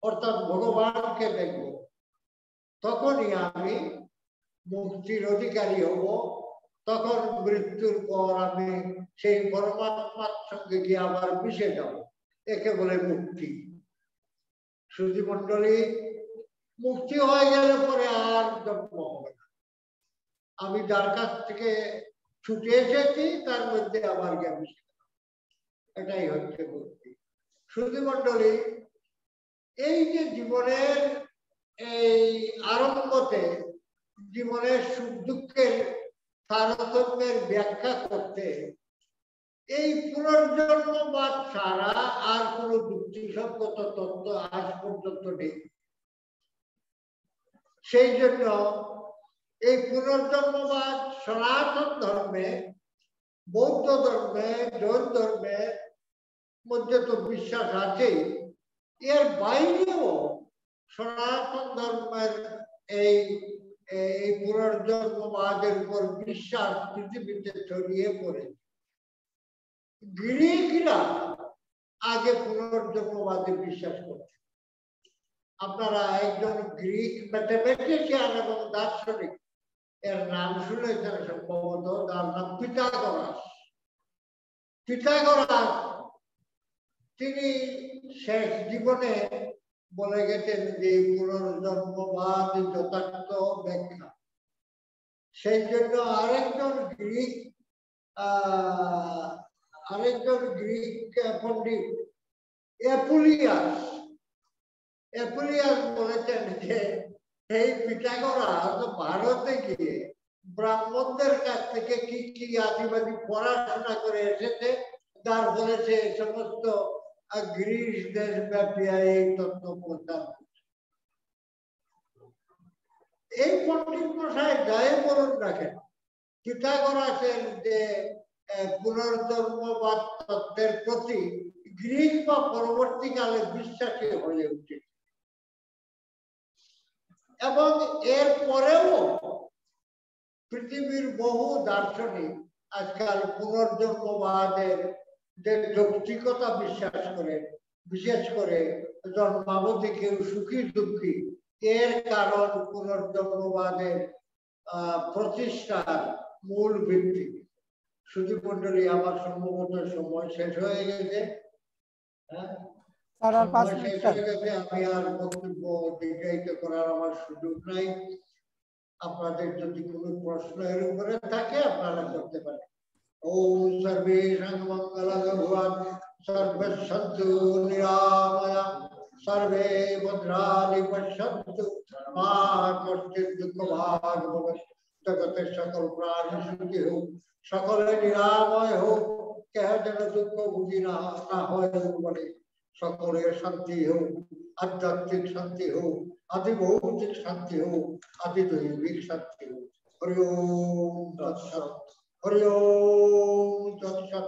অর্থাৎ ভগবানকে দেখব, তখনই আমি মুক্তির অধিকারী হব। তখন মৃত্যুর পর আমি সেই পরমাত্মার সঙ্গে গিয়ে আবার মিশে যাব। একে বলে মুক্তি। সুধী মণ্ডলী, মুক্তি হয়ে গেলে পরে আর জন্ম হবে না। আমি যার কাছ থেকে ছুটে এসেছি তার মধ্যে আবার গিয়ে মিশে যাব, এটাই হচ্ছে মুক্তি। সুধী মণ্ডলী, এই যে জীবনের এই আরম্ভতে জীবনের সুখ দুঃখের তারতম্যের ব্যাখ্যা করতে এই পুনর্জন্মবাদ ছাড়া আর কোনো যুক্তিসঙ্গত তত্ত্ব আজ পর্যন্ত নেই। সেই জন্য এই পুনর্জন্মবাদ সনাতন ধর্মে, বৌদ্ধ ধর্মে, জৈন ধর্মের মধ্যে তো বিশ্বাস আছেই, এর বাইরেও সনাতন ধর্মের এই পুনর্জন্মবাদের উপর বিশ্বাস পৃথিবীতে ছড়িয়ে পড়ে। গ্রিকরা আগে পুনর্জন্মবাদে বিশ্বাস করছে। আপনারা একজন গ্রিক ম্যাথমেটিশিয়ান এবং দার্শনিক, এর নাম শুনেছেন সম্ভবত, তার নাম পিথাগোরাস। পিথাগোরাস তিনি শেষ জীবনে বলে গেছেন যে পুনর্জন্মবাদ যথার্থ ব্যাখ্যা। সেই জন্য আরেকজন গ্রিক পণ্ডিত অ্যাপুলিয়াস বলেছেন যে এই পিথাগোরাস ভারতে গিয়ে ব্রাহ্মণদের কাছ থেকে কি কি আদিবাদী পড়াশোনা করে এসেছে, যার ফলে সে সমস্ত গ্রিস দেশ ব্যাপী এই তত্ত্ব প্রচার করছে। এই পণ্ডিত মশাই গায়ে বরণ রাখেন পিথাগোরাসের যে পুনর্জন্মবাদ তত্ত্বের প্রতি গ্রিক বা পরবর্তীকালে বিশ্বাসী হয়ে উঠে। এবং এর পরেও পৃথিবীর বহু দার্শনিক আজকাল পুনর্জন্মবাদের যে যৌক্তিকতা বিশ্বাস করে, বিশেষ করে জন্মাবধি কেউ সুখী দুঃখী, এর কারণ পুনর্জন্মবাদের প্রতিষ্ঠার মূল ভিত্তি। সুধী মণ্ডলী, আমার সম্ভবত সময় শেষ হয়ে গেছে। আমি আর বক্তব্য দীর্ঘায়িত করার আমার সুযোগ নাই। আপনাদের যদি কোনো প্রশ্ন এর উপরে থাকে আপনারা করতে পারেন। ওম সর্বেষাং মঙ্গলায় ভুয়াৎ, সর্বে সন্তু নিরাময়া, সর্বে ভদ্রাণি পশ্যন্তু, মা কষ্টিৎ দুঃখভাগ ভবেৎ। জগতের সকল প্রাণী সুখী হোক, সকলে নিরাময় হোক, কেহ যেন দুঃখ ভুগি না হয় বলে। সকলের শান্তি হোক, আধ্যাত্মিক শান্তি হোক, আদি ভৌতিক শান্তি হোক, আদি দৈবিক শান্তি হোক। হরি ওম তৎসৎ, হরি ওম তৎসৎ,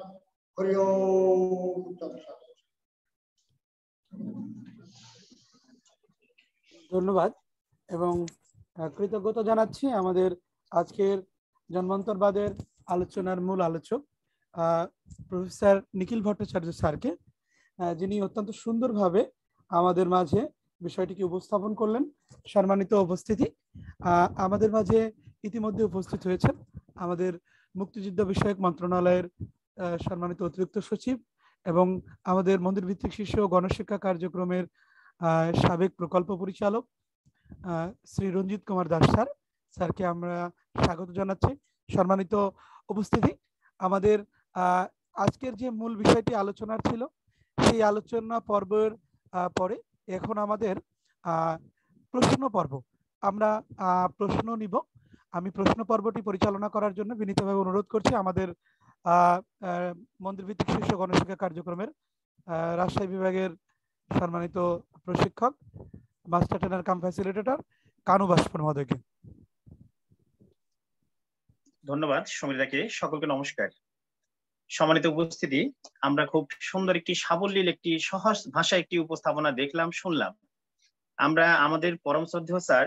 হরি ওম তৎসৎ। ধন্যবাদ এবং কৃতজ্ঞতা জানাচ্ছি আমাদের আজকের জন্মান্তরবাদের আলোচনার মূল আলোচক প্রফেসর নিখিল ভট্টাচার্য স্যারকে। যিনি অত্যন্ত সুন্দরভাবে আমাদের মাঝে বিষয়টিকে উপস্থাপন করলেন। সম্মানিত উপস্থিতি, আমাদের মাঝে ইতিমধ্যে উপস্থিত হয়েছেন আমাদের মুক্তিযুদ্ধ বিষয়ক মন্ত্রণালয়ের সম্মানিত অতিরিক্ত সচিব এবং আমাদের মন্দির ভিত্তিক শিশু ও গণশিক্ষা কার্যক্রমের সাবেক প্রকল্প পরিচালক শ্রী রঞ্জিত কুমার দাস স্যার। স্যারকে আমরা স্বাগত জানাচ্ছি। সম্মানিত উপস্থিতি, আমাদের আজকের যে মূল বিষয়টি আলোচনার ছিল সেই আলোচনা পর্বের পরে এখন আমাদের প্রশ্ন পর্ব। আমরা প্রশ্ন নিব। আমি প্রশ্ন পর্বটি পরিচালনা করার জন্য বিনীতভাবে অনুরোধ করছি আমাদের মন্দির ভিত্তিক শিশু গণশিক্ষা কার্যক্রমের রাজশাহী বিভাগের সম্মানিত প্রশিক্ষক মাস্টার ট্রেনার কাম ফ্যাসিলিটেটর কানু বাসপুর মহোদয়কে। ধন্যবাদ সমীরদাকে। সকলকে নমস্কার। সম্মানিত উপস্থিতি, আমরা খুব সুন্দর একটি সাবলীল একটি সহজ ভাষা একটি উপস্থাপনা দেখলাম, শুনলাম। আমরা আমাদের পরম শ্রদ্ধেয় স্যার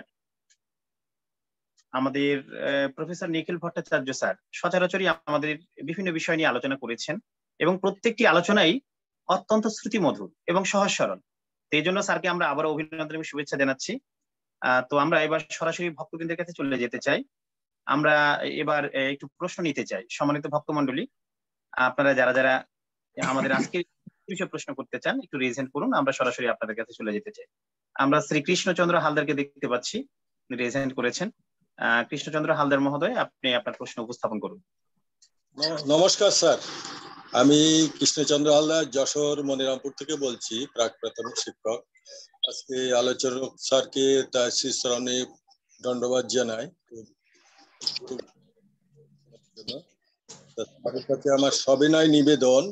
আমাদের প্রফেসর নিখিল ভট্টাচার্য স্যার সচরাচরই আমাদের বিভিন্ন বিষয় নিয়ে আলোচনা করেছেন এবং প্রত্যেকটি আলোচনাই অত্যন্ত শ্রুতিমধুর এবং সহজ সরল। এই জন্য স্যারকে আমরা আবারও অভিনন্দন এবং শুভেচ্ছা জানাচ্ছি। তো আমরা এবার সরাসরি ভক্তবৃন্দের কাছে চলে যেতে চাই। আমরা এবার একটু প্রশ্ন নিতে চাই। সম্মানিত ভক্তমণ্ডলী, আপনারা যারা যারা আমাদের আজকে বিষয়ে প্রশ্ন করতে চান একটু রেজ হ্যান্ড করুন, আমরা সরাসরি আপনাদের কাছে চলে যেতে চাই। আমরা শ্রী কৃষ্ণচন্দ্র হালদারকে দেখতে পাচ্ছি, রেজ হ্যান্ড করেছেন। কৃষ্ণচন্দ্র হালদার মহোদয়, আপনি আপনার প্রশ্ন উপস্থাপন করুন। নমস্কার স্যার, আমি কৃষ্ণচন্দ্র হালদার যশোর মনিরামপুর থেকে বলছি, প্রাক প্রাথমিক শিক্ষক। আজকে আলোচক স্যারকে তার শ্রীচরণে ধন্যবাদ জানাই। তাদের কাছে আমার সবিনয় নিবেদন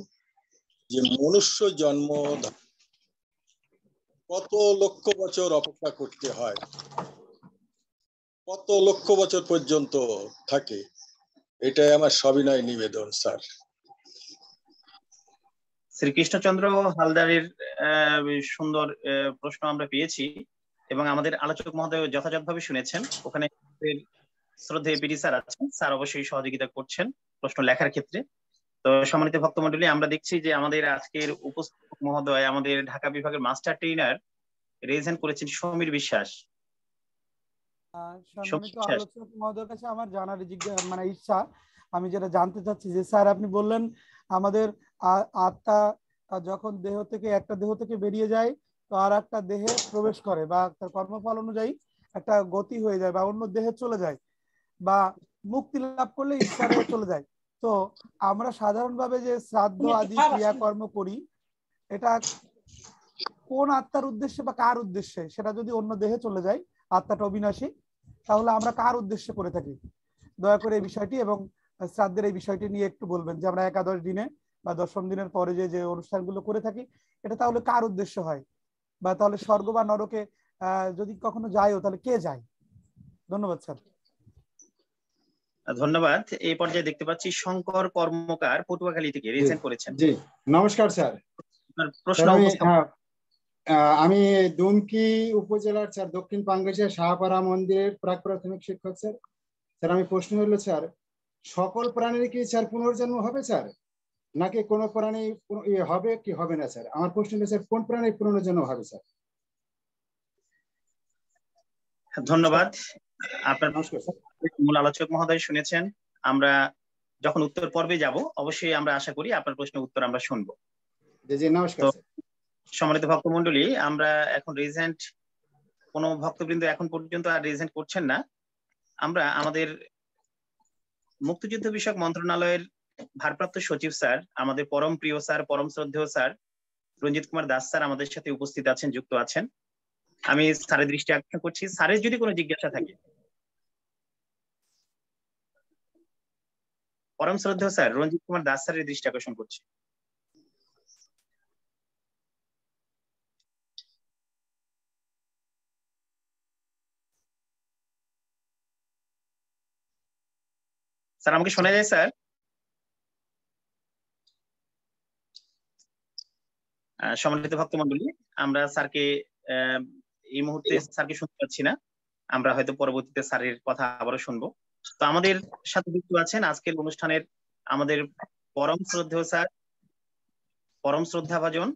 যে মনুষ্য জন্ম কত লক্ষ বছর অপেক্ষা করতে হয়, কত লক্ষ বছর পর্যন্ত থাকে, এটাই আমার সবিনয় নিবেদন স্যার। শ্রীকৃষ্ণচন্দ্র হালদারের সুন্দর প্রশ্ন আমরা পেয়েছি এবং আমাদের আলোচক মহোদয় যথাযথভাবে শুনেছেন। ওখানে শ্রদ্ধেয় পিডি স্যার আছেন, স্যার অবশ্যই সহযোগিতা করছেন প্রশ্ন লেখার ক্ষেত্রে। তো সম্মানিত ভক্তমণ্ডলী, আমরা দেখছি যে আমাদের আজকের উপস্থাপক মহোদয় আমাদের ঢাকা বিভাগের মাস্টার ট্রেনার রেজ হ্যান্ড করেছেন সমীর বিশ্বাস। সম্মানিত আলোচক মহোদয়ের কাছে আমার জানার ইচ্ছা, আমি যেটা জানতে চাচ্ছি যে স্যার আপনি বললেন আমাদের আত্মা যখন দেহ থেকে একটা দেহ থেকে বেরিয়ে যায় তো আর একটা দেহে প্রবেশ করে বা তার কর্মফল অনুযায়ী একটা গতি হয়ে যায় বা অন্য দেহে চলে যায় বা মুক্তি লাভ করলে ঈশ্বরে চলে যায়। তো আমরা সাধারণভাবে যে শ্রাদ্ধ আদি ক্রিয়াকর্ম করি এটা কোন আত্মার উদ্দেশ্যে বা কার উদ্দেশ্যে? সেটা যদি অন্য দেহে চলে যায়, আত্মাটা অবিনাশী, তাহলে আমরা কার উদ্দেশ্যে করে থাকি? দয়া করে এই বিষয়টি এবং শ্রাদ্ধের এই বিষয়টি নিয়ে একটু বলবেন যে আমরা একাদশ দিনে বা দশম দিনের পরে যে অনুষ্ঠানগুলো করে থাকি এটা তাহলে কার উদ্দেশ্য হয়, বা তাহলে স্বর্গ বা নরকে যদি কখনো যায়ও তাহলে কে যায়? ধন্যবাদ স্যার। ধন্যবাদ। এই পর্যায়ে দেখতে পাচ্ছি শঙ্কর কর্মকার পটুয়াখালী থেকে রেজেন্ট করেছেন। জি নমস্কার স্যার। প্রশ্ন আমি দুমকি উপজেলার স্যার দক্ষিণ পাঙ্গেশের শাহপাড়া মন্দিরের প্রাক প্রাথমিক শিক্ষক স্যার। স্যার আমি প্রশ্ন হলো স্যার, সকল প্রাণীর কি স্যার পুনর্জন্ম হবে স্যার, নাকি কোনো প্রাণী হবে কি হবে না স্যার? আমার প্রশ্ন হলো স্যার, কোন প্রাণীর পুনর্জন্ম হবে স্যার? ধন্যবাদ। আপনার মূল আলোচক মহোদয় শুনেছেন। আমরা যখন উত্তর পর্বে যাব অবশ্যই আমরা আশা করি আপনার প্রশ্নের উত্তর আমরা শুনবো। জি নমস্কার। সম্মানিত ভক্তমণ্ডলী, আমরা এখন রেজেন্ট কোনো ভক্তবৃন্দ এখন পর্যন্ত আর রেজেন্ট করছেন না। আমরা আমাদের মুক্তিযুদ্ধ বিষয়ক মন্ত্রণালয়ের ভারপ্রাপ্ত সচিব স্যার, আমাদের পরম প্রিয় স্যার, পরম শ্রদ্ধেয় স্যার রঞ্জিত কুমার দাস স্যার আমাদের সাথে উপস্থিত আছেন, যুক্ত আছেন। আমি স্যারের দৃষ্টি আকর্ষণ করছি। স্যারের যদি কোনো জিজ্ঞাসা থাকে, পরম শ্রদ্ধেয় স্যার রঞ্জিত কুমার দাস স্যারের দৃষ্টি আকর্ষণ করছি। স্যার আমাকে শোনা যায় স্যার? সম্মানিত ভক্তমণ্ডলী, আমরা স্যারকে এই মুহূর্তে স্যারকে শুনতে পাচ্ছি না। আমরা হয়তো পরবর্তীতে স্যারের কথা আবারও শুনবো। তো আমাদের সাথে যুক্ত আছেন আজকের অনুষ্ঠানের আমাদের পরম শ্রদ্ধেয় স্যার, পরম শ্রদ্ধাভাজন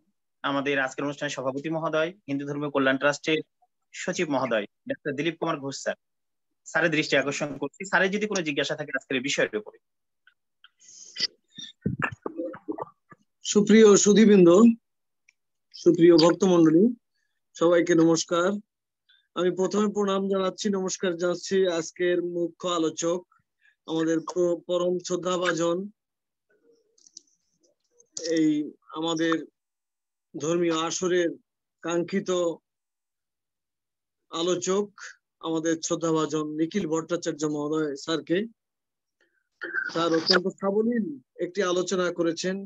আমাদের আজকের অনুষ্ঠানের সভাপতি মহোদয়, হিন্দু ধর্মীয় কল্যাণ ট্রাস্টের সচিব মহোদয় ডাক্তার দিলীপ কুমার ঘোষ স্যার। স্যারের দৃষ্টি আকর্ষণ করছি, স্যারের যদি কোনো জিজ্ঞাসা থাকে আজকের এই বিষয়ের উপরে। সুপ্রিয় সুধীবৃন্দ, সুপ্রিয় ভক্তমণ্ডলী, সবাইকে নমস্কার। আমি প্রথমে প্রণাম জানাচ্ছি, নমস্কার জানাচ্ছি আজকের মুখ্য আলোচক, আমাদের পরম শ্রদ্ধাভাজন এই আমাদের ধর্মীয় আসরের কাঙ্ক্ষিত আলোচক, আমাদের শ্রদ্ধাভাজন নিখিল ভট্টাচার্য মহোদয় স্যারকে। স্যার অত্যন্ত সাবলীল একটি আলোচনা করেছেন,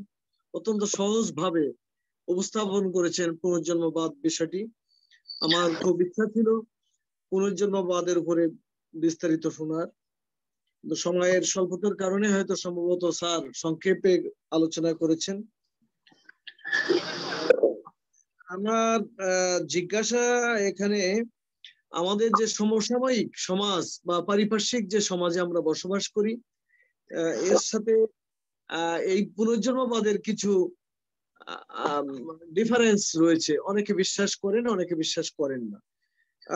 অত্যন্ত সহজ ভাবে উপস্থাপন করেছেন পুনর্জন্মবাদ বিষয়টি। আমার খুব ইচ্ছা ছিল পুনর্জন্মবাদের উপরে বিস্তারিত শোনার, সময়ের স্বল্পতার কারণে হয়তো সম্ভবত স্যার সংক্ষেপে আলোচনা করেছেন। আমার জিজ্ঞাসা এখানে, আমাদের যে সমসাময়িক সমাজ বা পারিপার্শ্বিক যে সমাজে আমরা বসবাস করি, এর সাথে এই পুনর্জন্মবাদের কিছু ডিফারেন্স রয়েছে। অনেকে বিশ্বাস করেন, অনেকে বিশ্বাস করেন না।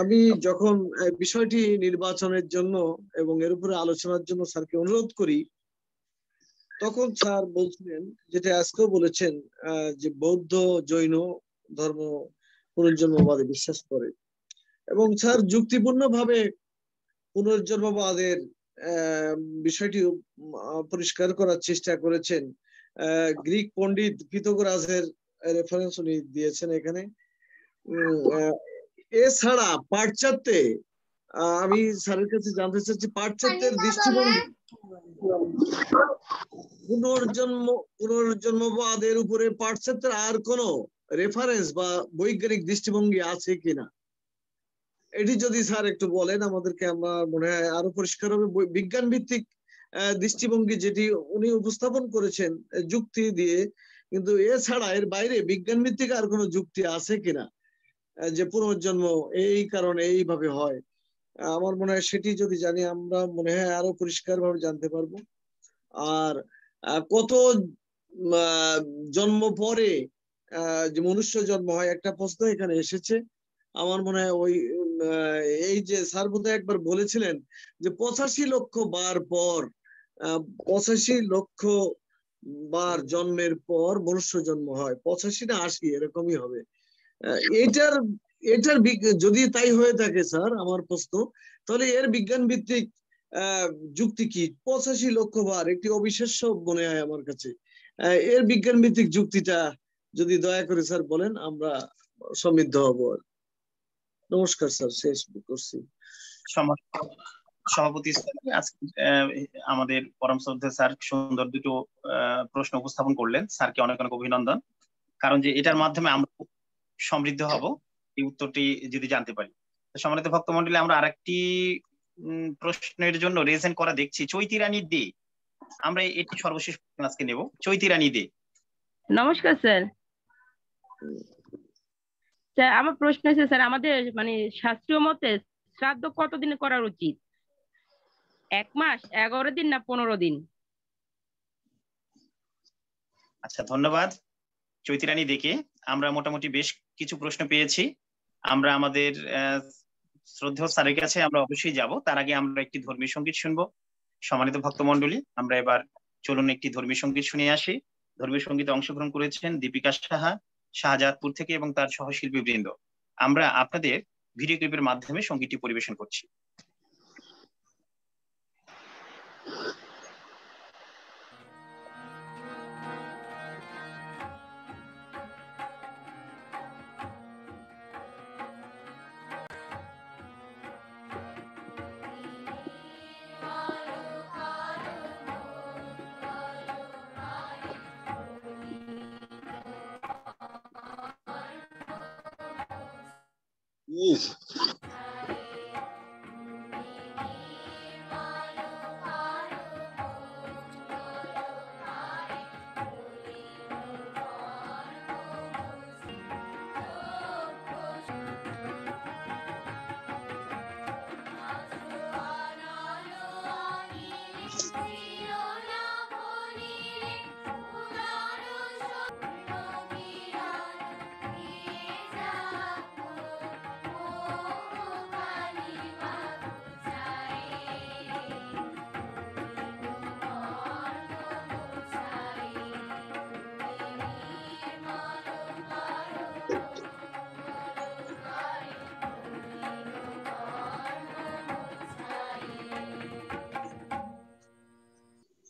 আমি যখন বিষয়টি নির্বাচনের জন্য এবং এর উপরে আলোচনার জন্য স্যারকে অনুরোধ করি, তখন স্যার বলছিলেন, যেটা আজকেও বলেছেন, যে বৌদ্ধ জৈন ধর্ম পুনর্জন্মবাদে বিশ্বাস করে, এবং স্যার যুক্তিপূর্ণভাবে পুনর্জন্মবাদের বিষয়টি পরিষ্কার করার চেষ্টা করেছেন। গ্রিক পণ্ডিত পিথাগোরাসের রেফারেন্স উনি দিয়েছেন এখানে। এছাড়া পাশ্চাত্যে, আমি স্যারের কাছে জানতে চাচ্ছি, পাশ্চাত্যের দৃষ্টিভঙ্গি পুনর্জন্মবাদের উপরে পাশ্চাত্যের আর কোন রেফারেন্স বা বৈজ্ঞানিক দৃষ্টিভঙ্গি আছে কিনা, এটি যদি স্যার একটু বলেন আমাদেরকে, আমরা মনে হয় আরো পরিষ্কার হবে। বিজ্ঞান ভিত্তিক দৃষ্টিভঙ্গি যেটি উনি উপস্থাপন করেছেন যুক্তি দিয়ে, কিন্তু এছাড়া এর বাইরে বিজ্ঞান ভিত্তিক আর কোনো যুক্তি আছে কিনা যে পুনর্জন্ম এই কারণে এইভাবে হয়, আমার মনে হয় সেটি যদি জানি আমরা মনে হয় আরো পরিষ্কার ভাবে জানতে পারবো। আর কত জন্ম পরে যে মনুষ্য জন্ম হয়, একটা প্রশ্ন এখানে এসেছে। আমার মনে হয় ওই এই যে স্যার বোধহয় একবার বলেছিলেন যে 85 লক্ষ বার পর, 85 লক্ষ বার জন্মের পর মনুষ্য জন্ম হয়, 85 না 80 এরকমই হবে। এটার যদি তাই হয়ে থাকে স্যার, আমার প্রশ্ন, তাহলে এর বিজ্ঞান ভিত্তিক যুক্তি কি? 85 লক্ষ বার একটি অবিশ্বাস্য মনে হয় আমার কাছে। এর বিজ্ঞান ভিত্তিক যুক্তিটা যদি দয়া করে স্যার বলেন, আমরা সমৃদ্ধ হব। নমস্কার স্যার, শেষ করছি। সভাপতি আমাদের পরম শ্রদ্ধেয় স্যার সুন্দর দুটো প্রশ্ন উপস্থাপন করলেন। স্যারকে অনেক অনেক অভিনন্দন, কারণ যে এটার মাধ্যমে আমরা সমৃদ্ধ হব এই উত্তরটি যদি জানতে পারি। সম্মানিত ভক্তমণ্ডলী, আমরা আরেকটি প্রশ্নের জন্য রেজেন্ট করা দেখছি, চৈতি রানী দে। আমরা এটি সর্বশেষ আজকে নেব, চৈতি রানী দে। নমস্কার স্যার। স্যার আমার প্রশ্ন আছে স্যার, আমাদের মানে শাস্ত্রীয় মতে শ্রাদ্ধ কতদিন করা উচিত? 1 মাস, 11 দিন না 15 দিন? আচ্ছা, ধন্যবাদ চৈতি রানী দেখে। আমরা মোটামুটি বেশ কিছু প্রশ্ন পেয়েছি। আমরা আমাদের শ্রদ্ধেয় স্যারের কাছে আমরা অবশ্যই যাব, তার আগে আমরা একটি ধর্মীয় সঙ্গীত শুনবো। সম্মানিত ভক্তমণ্ডলী, আমরা এবার চলুন একটি ধর্মীয় সঙ্গীত শুনে আসি। ধর্মীয় সঙ্গীতে অংশগ্রহণ করেছেন দীপিকা সাহা শাহজাদপুর থেকে এবং তার সহশিল্পী বৃন্দ। আমরা আপনাদের ভিডিও ক্লিপের মাধ্যমে সঙ্গীতটি পরিবেশন করছি। Yes.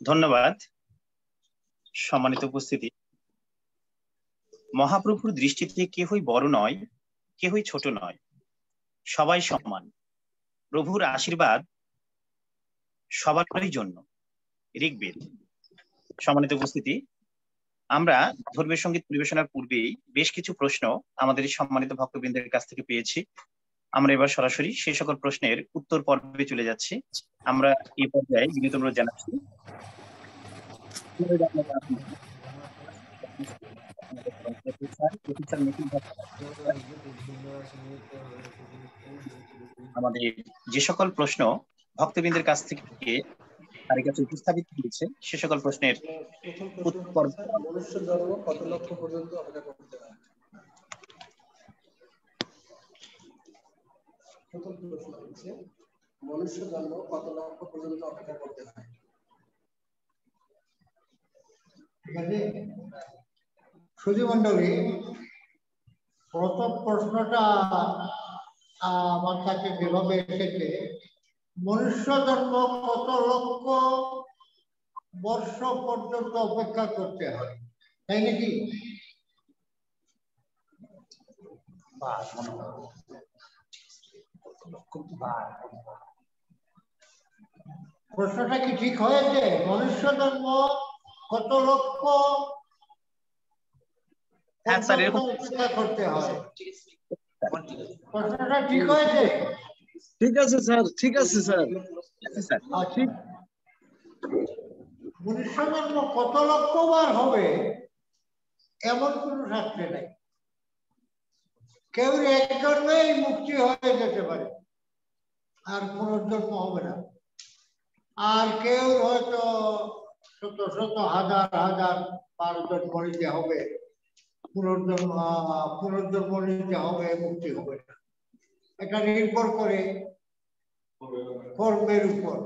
ধন্যবাদ। সম্মানিত উপস্থিতি, মহাপ্রভুর দৃষ্টিতে কেহই বড় নয়, কেহই ছোট নয়, সবাই সমান। প্রভুর আশীর্বাদ সবারই জন্য। ঋগ্বেদ। সম্মানিত উপস্থিতি, আমরা ধর্মীয় সঙ্গীত পরিবেশনার পূর্বেই বেশ কিছু প্রশ্ন আমাদের সম্মানিত ভক্তবৃন্দের কাছ থেকে পেয়েছি। আমরা এবার সরাসরি সেই সকল প্রশ্নের উত্তর পর্বে চলে যাচ্ছি। আমরা এই পর্যায়ে বিনীত অনুরোধ জানাচ্ছি আমাদের যে সকল প্রশ্ন ভক্তবৃন্দের কাছ থেকে তার কাছে উপস্থাপিত হয়েছে সে সকল প্রশ্নের উত্তর। মনুষ্য জন্ম কত লক্ষ পর্যন্ত অপেক্ষা করতে হয়? প্রথম প্রশ্ন হচ্ছে মনুষ্য জন্ম কত লক্ষ পর্যন্ত অপেক্ষা করতে হয়? ঠিক আছে সুধী মন্ডলী, প্রথম প্রশ্নটা আমার কাছে যেভাবে এসেছে, মনুষ্য জন্ম কত লক্ষ বর্ষ পর্যন্ত অপেক্ষা করতে হয়, তাই নাকি? প্রশ্নটা কি ঠিক হয়েছে? মনুষ্য জন্ম কত লক্ষ অপেক্ষা করতে হয়? প্রশ্নটা ঠিক হয়েছে? ঠিক আছে স্যার, ঠিক আছে স্যার। মনুষ্য জন্ম কত লক্ষ বার হবে এমন কোন শাস্ত্রে নাই। কেউ এক জন্মেই মুক্তি হয়ে যেতে পারে, আর পুনর্জন্ম হবে না। আর কেউ হয়তো শত শত হাজার হাজার বার জন্ম নিতে হবে, পুনর্জন্ম নিতে হবে, মুক্তি হবে না। এটা নির্ভর করে কর্মের উপর।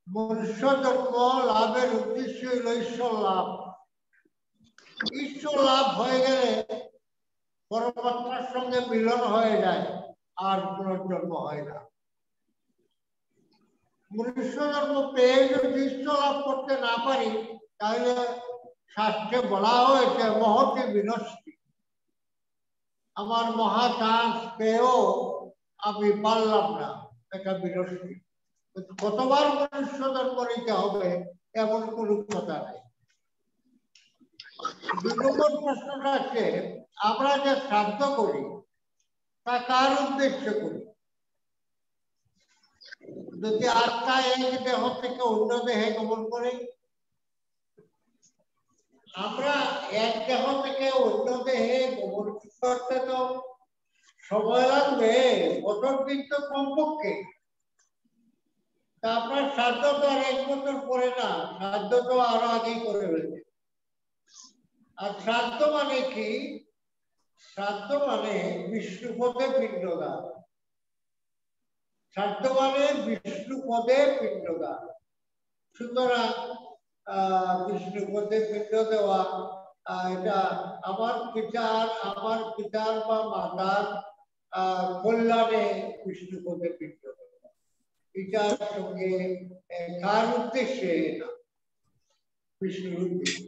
মনুষ্য জন্ম লাভের উদ্দেশ্য হইল ঈশ্বর লাভ। ঈশ্বর লাভ হয়ে গেলে পরমাত্মার সঙ্গে মিলন হয়ে যায়, আর পুনর্জন্ম হয় না। মনুষ্য জন্ম পেয়ে যদি ঈশ্বর লাভ করতে না পারি, তাহলে শাস্ত্রে বলা হয়েছে মহতি বিনষ্টি। আমার মহা চান্স পেয়েও আমি পারলাম না, এটা বিনষ্টি। কতবার মনুষ্য জন্ম নিতে হবে এমন কোন কথা নাই। 2 নম্বর প্রশ্নটা আছে, আমরা যে শ্রাদ্ধ করি তা কার উদ্দেশ্যে করি? যদি আত্মা এক দেহ থেকে অন্য দেহে গমন করে, আমরা এক দেহ থেকে অন্য দেহে গমন করতে তো সময় লাগবে, 15 দিন তো কমপক্ষে। তা আপনার শ্রাদ্ধ তো আর 1 বছর পরে না, শ্রাদ্ধ তো আরো আগেই করে ফেলবে। আর শ্রাদ্ধ মানে কি? শ্রাদ্ধ মানে বিষ্ণু পদে পিণ্ডদান। শ্রাদ্ধ মানে বিষ্ণু পদে পিণ্ডদান। সুতরাং বিষ্ণু পদে পিণ্ড দেওয়া, এটা আমার পিতার বা মাতার কল্যাণে বিষ্ণু পদে পিণ্ড দেওয়া। এটার সঙ্গে কার উদ্দেশ্যে না, বিষ্ণুর উদ্দেশ্যে।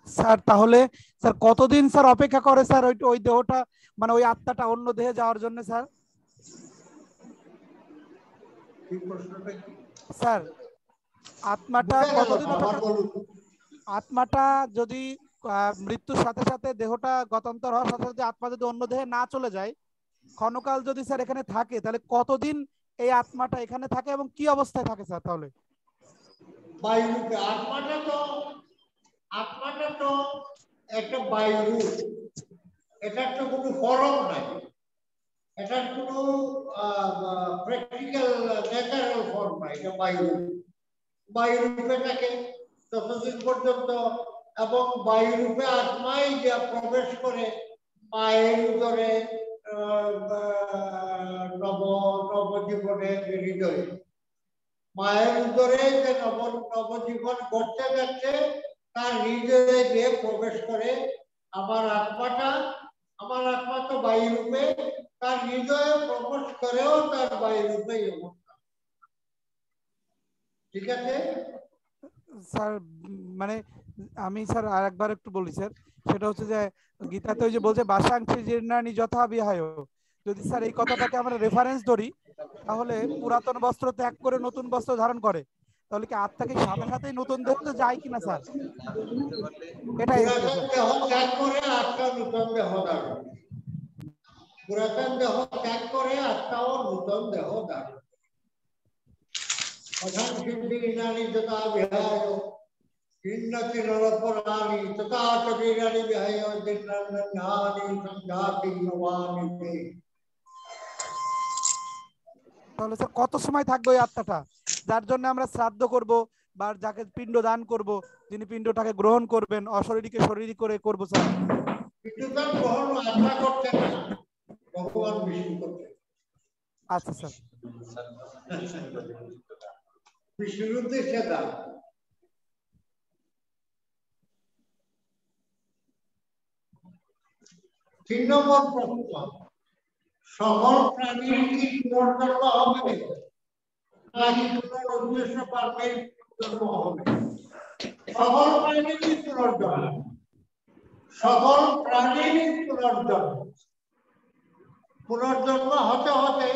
স্যার তাহলে স্যার কতদিন স্যার অপেক্ষা করে স্যার ওই দেহটা, মানে ওই আত্মাটা অন্য দেহে যাওয়ার জন্য স্যার? স্যার আত্মাটা কতদিন আত্মাটা যদি মৃত্যুর সাথে সাথে দেহটা গতান্তর হওয়ার সাথে সাথে আত্মা যদি অন্য দেহে না চলে যায়, ক্ষণকাল যদি স্যার এখানে থাকে, তাহলে কতদিন এই আত্মাটা এখানে থাকে এবং কি অবস্থায় থাকে স্যার? তাহলে বায়ুরূপে আত্মাটা তো একটা বায়ুরূপ, এটার তো কোনো ফরম নাই, এটার কোনো প্র্যাকটিক্যাল ন্যাচারাল ফর্ম নাই। এটা বায়ুরূপে থাকে ততদিন পর্যন্ত, এবং বায়ুরূপে আত্মাই যা প্রবেশ করে মায়ের উদরে নবজীবনের হৃদয়ে। মায়ের উদরে যে নবজীবন করতে যাচ্ছে তার হৃদয়ে গিয়ে প্রবেশ করে। আমার আত্মা তো বায়ুরূপে, তার হৃদয়ে প্রবেশ করেও তার বায়ুরূপেই অবস্থা। ঠিক আছে? স্যার মানে আমি স্যার আরেকবার একটু বলি স্যার, সেটা হচ্ছে যে গীতাতে ওই যে বলছে বাসাংশী জীর্ণানি যথা বিহায়, যদি স্যার এই কথাটাকে আমরা রেফারেন্স ধরি তাহলে পুরাতন বস্ত্র ত্যাগ করে নতুন বস্ত্র ধারণ করে, তাহলে কি আত্মাকে সাথে সাথেই নতুন দেহতে যায় কিনা স্যার? এটাই হচ্ছে পুরাতন স্যার। দেহ ত্যাগ করে আত্মা নূতন দেহ ধারণ করে। পুরাতন দেহ ত্যাগ করে আত্মাও নূতন দেহ ধারণ করে। বাসাংশী জীর্ণানি যথা বিহায় কিন্নতি নরপরাণি তথা চ জীর্ণানি বিহায় জীর্ণান্যানি সংঘাতি নবানি তে। তাহলে স্যার কত সময় থাকবে ওই আত্মাটা যার জন্য আমরা শ্রাদ্ধ করব বা যাকে পিণ্ড দান করব, যিনি পিণ্ডটাকে গ্রহণ করবেন, অশরীরীকে শরীরী করে করব স্যার? পিণ্ডদান গ্রহণ আত্মা করতে না, ভগবান বিষ্ণু করতে। আচ্ছা স্যার। বিষ্ণুর উদ্দেশ্যে দান। 3 নম্বর প্রশ্ন, সকল প্রাণীর কি পুনর্জন্ম হবে নাকি কোনো উদ্দেশ্য প্রাণীর জন্ম হবে? সকল প্রাণীর কি পুনর্জন্ম? সকল প্রাণীর পুনর্জন্ম। পুনর্জন্ম হতে হতে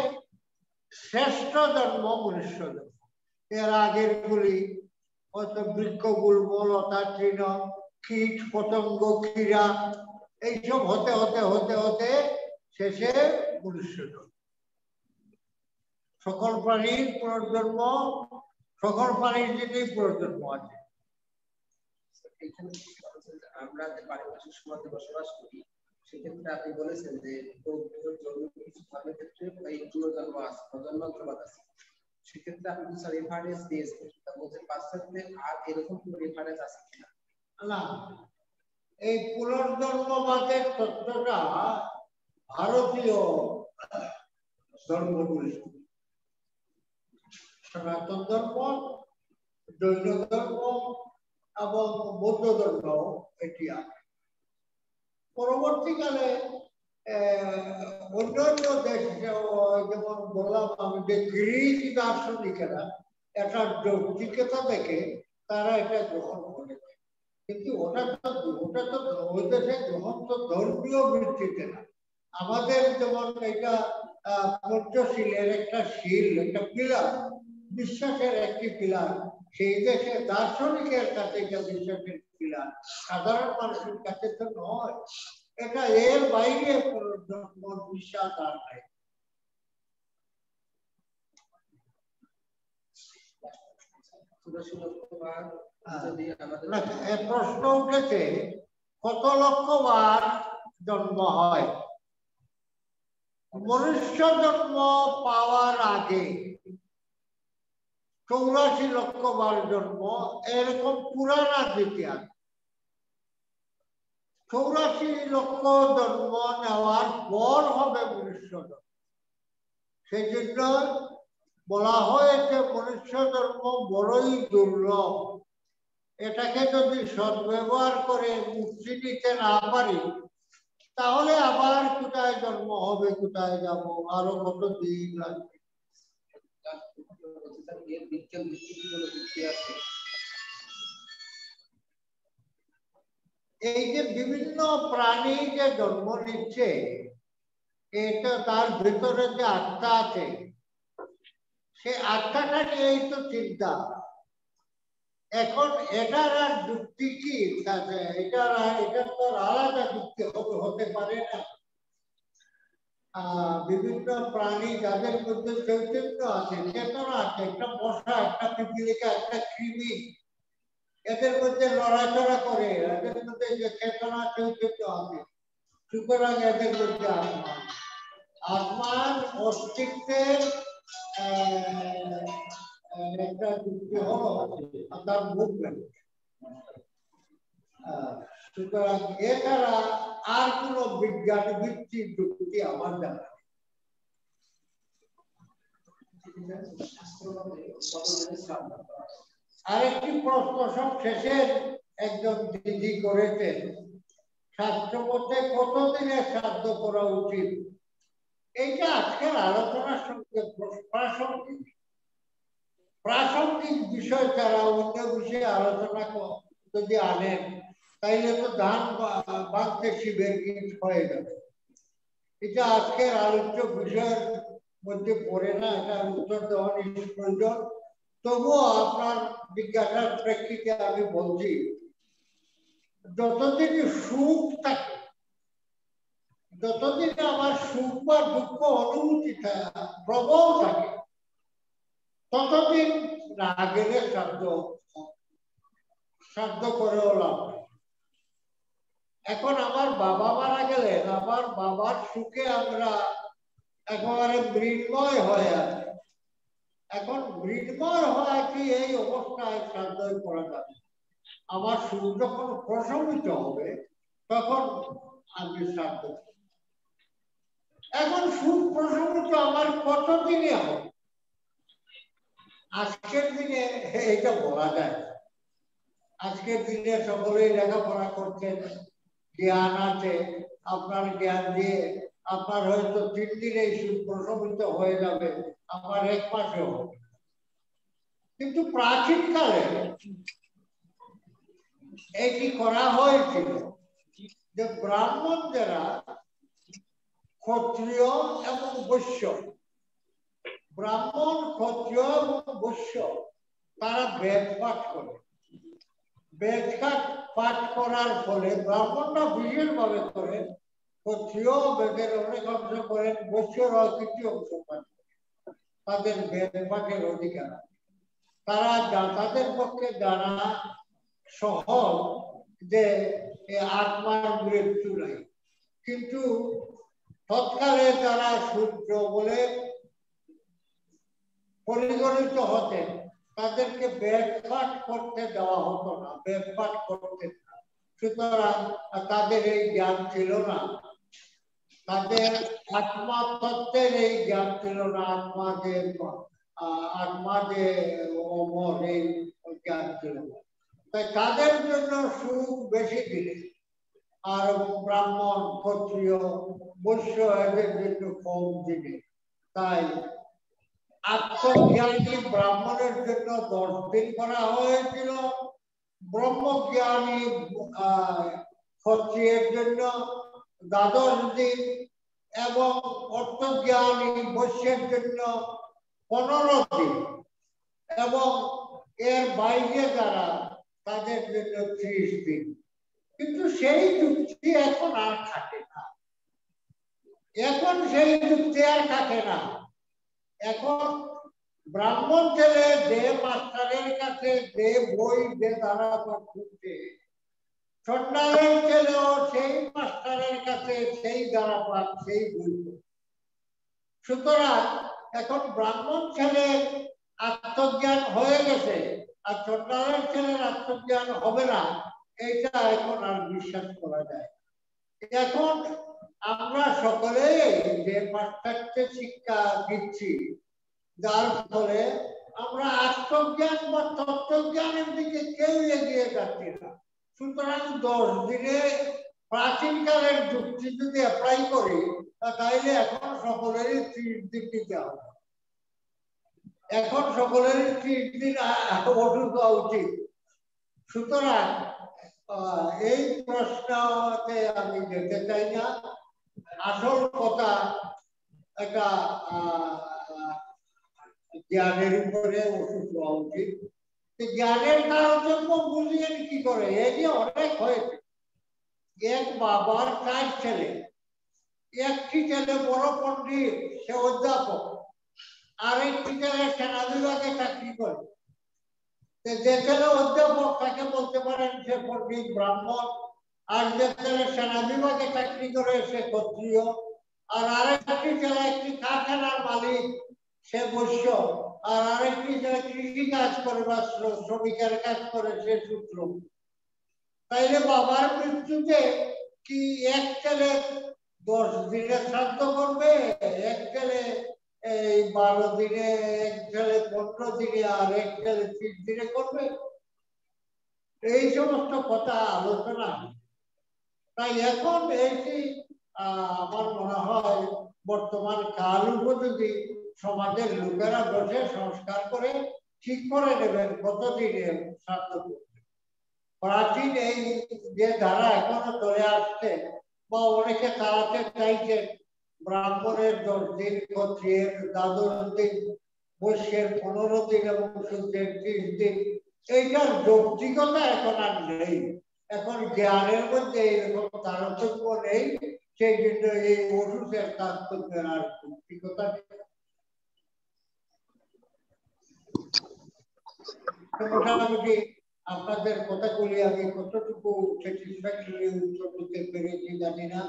শ্রেষ্ঠ জন্ম মনুষ্য জন্ম। এর আগের গুলি হয়তো বৃক্ষ, গুল্ম, লতা, তৃণ, কীট, পতঙ্গ, ক্ষীরা, এইসব হতে হতে হতে হতে শেষে মনুষ্য জন্ম। সকল প্রাণীর পুনর্জন্ম, সকল প্রাণীর জন্যই পুনর্জন্ম আছে। আমরা যে পারিপার্শ্বিক সমাজে বসবাস করি সেক্ষেত্রে আপনি বলেছেন যে কিছু ধর্মের ক্ষেত্রে এই পুনর্জন্ম আছে, প্রজন্মান্তরবাদ আছে। সেক্ষেত্রে আপনি কিছু রেফারেন্স দিয়েছেন, তা বলছেন পাশ্চাত্যে আর এরকম কোনো রেফারেন্স আছে কিনা? না, এই পুনর্জন্মবাদের তত্ত্বটা ভারতীয় ধর্মগুলি, সনাতন ধর্ম, জৈন ধর্ম এবং বৌদ্ধ ধর্ম এটি আছে। পরবর্তীকালে অন্যান্য দেশ যেমন বললাম আমি যে গ্রিক দার্শনিকেরা একটা যৌক্তিকতা দেখে তারা এটা গ্রহণ করেছে, কিন্তু ওটা তো ওই দেশে গ্রহণ তো ধর্মীয় ভিত্তিতে না। আমাদের যেমন এটা পঞ্চশীলের একটা শিল, একটা পিলার, বিশ্বাসের একটি পিলার, সেই দেশে দার্শনিকের কাছে এটা বিশ্বাসের পিলার, সাধারণ মানুষের কাছে তো নয়। এটা এর বাইরে বিশ্বাস আর নাই। প্রশ্ন উঠেছে কত লক্ষ বার জন্ম হয়? মনুষ্য জন্ম পাওয়ার আগে 84 লক্ষ বার জন্ম, এরকম পুরাণ ইতিহাস। 84 লক্ষ জন্ম নেওয়ার পর হবে মনুষ্য জন্ম। সেই জন্য বলা হয়েছে মনুষ্য জন্ম বড়ই দুর্লভ। এটাকে যদি সদ্ব্যবহার করে মুক্তি নিতে না পারি তাহলে আবার কোথায় জন্ম হবে, কোথায় যাব, আরো কত দিন লাগবে। এই যে বিভিন্ন প্রাণী যে জন্ম নিচ্ছে, এটা তার ভিতরে যে আত্মা আছে, সে আত্মাটা নিয়েই তো চিন্তা। এখন এটার আর যুক্তি কি? এটার তো আলাদা যুক্তি হতে পারে না। বিভিন্ন প্রাণী যাদের মধ্যে চৈতন্য আছে, চেতনা আছে, একটা মশা, একটা পিপিলিকা, একটা কৃমি, এদের মধ্যে লড়াচড়া করে, এদের মধ্যে যে চেতনা চৈতন্য আছে, সুতরাং এদের মধ্যে আত্মার অস্তিত্বের একটা যুক্তি হলো তার মুভমেন্ট। সুতরাং এছাড়া আর কোন বিজ্ঞান ভিত্তিক যুক্তি আমার জানা নেই। আরেকটি প্রশ্ন সব শেষে একজন দিদি করেছেন, শাস্ত্র মতে কতদিনে শ্রাদ্ধ করা উচিত? এইটা আজকের আলোচনার সঙ্গে প্রাসঙ্গিক। প্রাসঙ্গিক বিষয় ছাড়া অন্য বিষয়ে আলোচনা যদি আনেন তাইলে তো ধান বাঁধতে শিবের গীত হয়ে যাবে। এটা আজকের আলোচ্য বিষয়ের মধ্যে পড়ে না, এটা উত্তর দেওয়া প্রয়োজন। তবুও আপনার জিজ্ঞাসার প্রেক্ষিতে আমি বলছি, যতদিন সুখ থাকে, যতদিন আমার সুখ বা দুঃখ অনুভূতি প্রবল থাকে, ততদিন না গেলে শ্রাদ্ধ করেও লাভ নেই। এখন আমার বাবা মারা গেলেন, আমার বাবার সুখে আমরা একেবারে মৃন্ময় হয়ে আছি। এখন মৃন্ময় হয় কি এই অবস্থায় শ্রাদ্ধ করা যাবে। আমার সুখ যখন প্রশমিত হবে তখন আমি শ্রাদ্ধ করব। এখন সুখ প্রশমিত আমার কতদিনে হবে? আজকের দিনে এটা বলা যায়। আজকের দিনে সকলেই লেখাপড়া করছেন, জ্ঞান আছে, আপনার জ্ঞান দিয়ে আপনার হয়তো 3 দিনেই সুখ প্রশমিত হয়ে যাবে, আমার 1 মাসেও হবে। কিন্তু প্রাচীনকালে এটি করা হয়েছিল যে ব্রাহ্মণ যারা ক্ষত্রিয় এবং বৈশ্য, ব্রাহ্মণ ক্ষত্রিয় এবং বৈশ্য তারা বেদ পাঠ করে। বেদ পাঠ করার ফলে ব্রাহ্মণরা বিশেষভাবে করেন, ক্ষত্রিয় বেদের অনেক অংশ করেন, বৈশ্যরা কিছু অংশ পাঠ করেন। তাদের বেদ পাঠের অধিকার, তারা তাদের পক্ষে জানা সহজ যে আত্মার মৃত্যু নাই। কিন্তু তৎকালে তারা শূদ্র বলে পরিগণিত হতেন, তাদেরকে বেদ পাঠ করতে দেওয়া হতো না, বেদ পাঠ করতেন না। সুতরাং তাদের এই জ্ঞান ছিল না, তাদের আত্মা তত্ত্বের এই জ্ঞান ছিল না, আত্মা যে অমর এই জ্ঞান ছিল না। তাই তাদের জন্য সুখ বেশি দিলেন, আর ব্রাহ্মণ ক্ষত্রিয় বৈশ্য এদের জন্য কম দিলেন। তাই আত্মজ্ঞানী ব্রাহ্মণের জন্য 10 দিন করা হয়েছিল, ব্রহ্মজ্ঞানী ক্ষত্রিয়ের জন্য 12 দিন এবং অর্থজ্ঞানী বৈশ্যের জন্য 15 দিন এবং এর বাইরে যারা তাদের জন্য 30 দিন। কিন্তু সেই যুক্তি এখন আর থাকে না, এখন সেই যুক্তি আর থাকে না। এখন ব্রাহ্মণ ছেলে যে মাস্টারের কাছে যে বই যে ধারা পড়ছে, চন্ডালের ছেলেও সেই মাস্টারের কাছে সেই ধারা পাঠ সেই বই। সুতরাং এখন ব্রাহ্মণ ছেলের আত্মজ্ঞান হয়ে গেছে, আর চন্ডালের ছেলের আত্মজ্ঞান হবে না, এটা এখন আর বিশ্বাস করা যায়। এখন আমরা সকলেই যে পাশ্চাত্য শিক্ষা দিচ্ছি, যার ফলে আমরা আত্মজ্ঞান বা তত্ত্বজ্ঞানের দিকে কেউ এগিয়ে যাচ্ছি না। সুতরাং 10 দিনে প্রাচীনকালের যুক্তি যদি অ্যাপ্লাই করি, তাহলে এখন সকলেরই 30 দিন দিতে হবে। এখন সকলেরই 30 দিন ওষুধ হওয়া উচিত। সুতরাং এই প্রশ্নতে আমি যেতে চাই না। আসল কথা একটা জ্ঞানের উপরে ওষুধ হওয়া উচিত। জ্ঞানের তারতম্য বুঝিয়ে কি করে, এই যে অনেক হয়েছে। এক বাবার 4 ছেলে, একটি ছেলে বড় পণ্ডিত, সে অধ্যাপক, আরেকটি ছেলে সেনা বিভাগে চাকরি করে। যে ছেলে অধ্যাপক তাকে বলতে পারেন সে পণ্ডিত ব্রাহ্মণ, আর যে ছেলে সেনা বিভাগে চাকরি করে সে ক্ষত্রিয়, আর আরেকটি ছেলে একটি কারখানার মালিক, সে বৈশ্য, আর আরেকটি ছেলে কৃষি কাজ করে বা শ্রমিকের কাজ করে সে শূদ্র। তাইলে বাবার মৃত্যুতে কি এক ছেলে 10 দিনে শ্রাদ্ধ করবে, এক ছেলে এই 12 দিনে, এক ছেলে 15 দিনে, আর এক ছেলে 30 দিনে করবে? এই সমস্ত কথা আলোচনা। তাই এখন এইটি আমার মনে হয় বর্তমান কাল উপযোগী সমাজের লোকেরা বসে সংস্কার করে ঠিক করে নেবেন কতদিনে শ্রাদ্ধ করবেন। প্রাচীন এই যে ধারা এখনো ধরে আসছে বা অনেকে চালাতে চাইছেন, ব্রাহ্মণের 10 দিন, ক্ষত্রিয়ের 12 দিন, বৈশ্যের 15 দিন এবং শূদ্রের 30 দিন, এইটার যৌক্তিকতা এখন আর নেই। এখন জ্ঞানের মধ্যে এরকম তারতম্য নেই, সেই জন্য এই ওষুধের তারতম্যের আর যৌক্তিকতা নেই। মোটামুটি আপনাদের কথাগুলি আমি কতটুকু স্যাটিসফ্যাক্টরি উত্তর দিতে পেরেছি জানি না।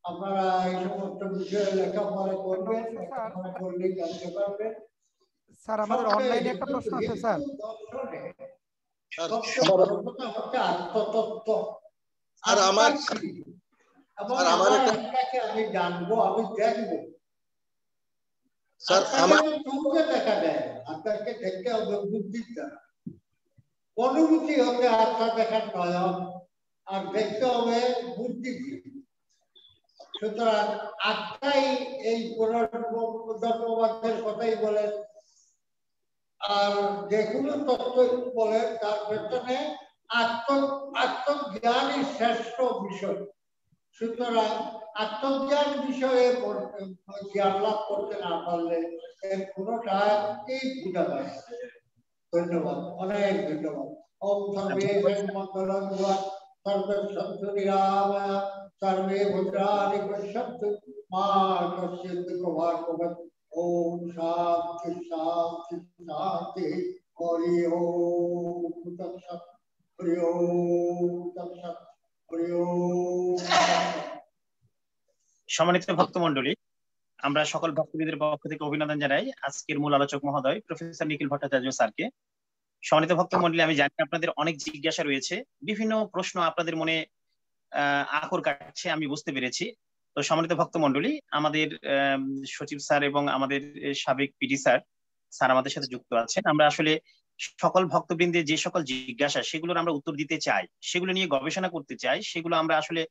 আপনারা এই সমস্ত বিষয়ে লেখাপড়া করবেন, লেখাপড়া করলে জানতে পারবেন। স্যার আমাদের অনলাইনে একটা প্রশ্ন আছে স্যার। সবচেয়ে বড় কথা হচ্ছে আত্মতত্ত্ব। আর আমার আমি জানবো, আমি দেখবো। স্যার আমার চোখে দেখা যায় না, আপনাকে দেখতে হবে বুদ্ধির দ্বারা। অনুভূতি হবে আত্মা দেখার নয়ন, আর দেখতে হবে বুদ্ধি দিয়ে। সুতরাং আত্মাই এই পুনর্জন্মবাদের কথাই বলেন, আর যে কোনো তত্ত্ব বলেন তার পেছনে আত্মজ্ঞানই শ্রেষ্ঠ বিষয়। সুতরাং আত্মজ্ঞান বিষয়ে জ্ঞান লাভ করতে না পারলে এর কোনোটাকেই বোঝা যায় না। ধন্যবাদ, অনেক ধন্যবাদ। ওম সর্বে মঙ্গলং ভবতু, সর্বে সন্তু নিরাময়া, সর্বে ভদ্রাণি পশ্যন্তু, মা কশ্চিৎ দুঃখভাগ্। ওম শান্তি শান্তি শান্তি। হরি ওম তৎসৎ। হরি ওম তৎসৎ। হরি ওম। সম্মানিত ভক্তমণ্ডলী, আমরা সকল ভক্তবৃন্দের পক্ষ থেকে অভিনন্দন জানাই আজকের মূল আলোচক মহোদয় প্রফেসর নিখিল ভট্টাচার্য স্যারকে। সম্মানিত ভক্তমণ্ডলী, আমি জানি আপনাদের অনেক জিজ্ঞাসা রয়েছে, বিভিন্ন প্রশ্ন আপনাদের মনে আকর কাটছে, আমি বুঝতে পেরেছি। তো সম্মানিত ভক্তমণ্ডলী, আমাদের সচিব স্যার এবং আমাদের সাবেক পিডি স্যার আমাদের সাথে যুক্ত আছেন। আমরা আসলে সকল ভক্তবৃন্দের যে সকল জিজ্ঞাসা সেগুলোর আমরা উত্তর দিতে চাই, সেগুলো নিয়ে গবেষণা করতে চাই, সেগুলো আমরা আসলে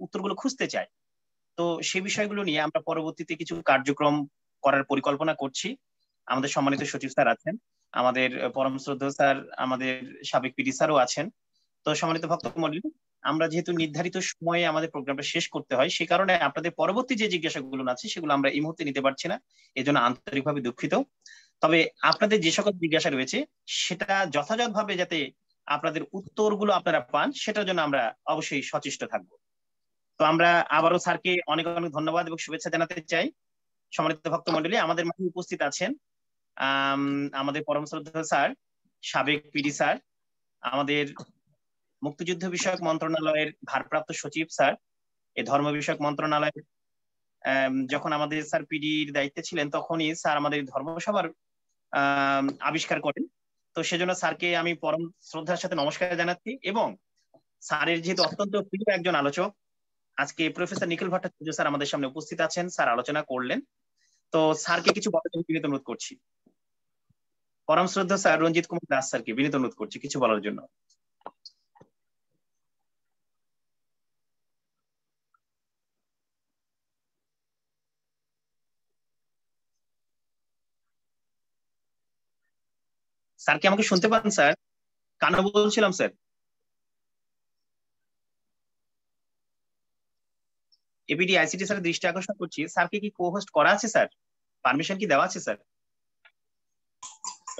উত্তরগুলো খুঁজতে চাই। তো সেই বিষয়গুলো নিয়ে আমরা পরবর্তীতে কিছু কার্যক্রম করার পরিকল্পনা করছি। আমাদের সম্মানিত সচিব স্যার আছেন, আমাদের পরম শ্রদ্ধেয় স্যার, আমাদের সাবেক পিডি স্যারও আছেন। তো সম্মানিত ভক্তমণ্ডলী, আমরা যেহেতু নির্ধারিত সময়ে আমাদের প্রোগ্রামটা শেষ করতে হয়, সেই কারণে আপনাদের পরবর্তী যে জিজ্ঞাসাগুলো আছে সেগুলো আমরা এই মুহূর্তে নিতে পারছি না, এই জন্য আন্তরিকভাবে দুঃখিত। তবে আপনাদের যে সকল জিজ্ঞাসা রয়েছে সেটা যথাযথভাবে যাতে আপনাদের উত্তরগুলো আপনারা পান, সেটার জন্য আমরা অবশ্যই সচেষ্ট থাকবো। তো আমরা আবারও স্যারকে অনেক অনেক ধন্যবাদ এবং শুভেচ্ছা জানাতে চাই। সম্মানিত ভক্তমণ্ডলী, আমাদের মাঝে উপস্থিত আছেন আমাদের পরম শ্রদ্ধেয় স্যার, সাবেক পিডি স্যার, আমাদের মুক্তিযুদ্ধ বিষয়ক মন্ত্রণালয়ের ভারপ্রাপ্ত সচিব স্যার। এই ধর্ম বিষয়ক মন্ত্রণালয়ের যখন আমাদের স্যার পিডির দায়িত্বে ছিলেন, তখনই স্যার আমাদের ধর্মসভার আবিষ্কার করেন। তো সেজন্য স্যারকে আমি পরম শ্রদ্ধার সাথে নমস্কার জানাচ্ছি। এবং স্যারের যেহেতু অত্যন্ত প্রিয় একজন আলোচক, আজকে প্রফেসর নিখিল ভট্টাচার্য স্যার আমাদের সামনে উপস্থিত আছেন, স্যার আলোচনা করলেন। তো স্যারকে কিছু বলার জন্য বিনীত অনুরোধ করছি। পরম শ্রদ্ধা স্যার রঞ্জিত কুমার দাস স্যারকে বিনীত অনুরোধ করছি কিছু বলার জন্য। স্যার কি আমাকে শুনতে পান স্যার? কানে বলছিলাম স্যার। এপিডি আইসিটি স্যার দৃষ্টি আকর্ষণ করছি, স্যারকে কি কো-হোস্ট করা আছে স্যার? পারমিশন কি দেওয়া আছে স্যার?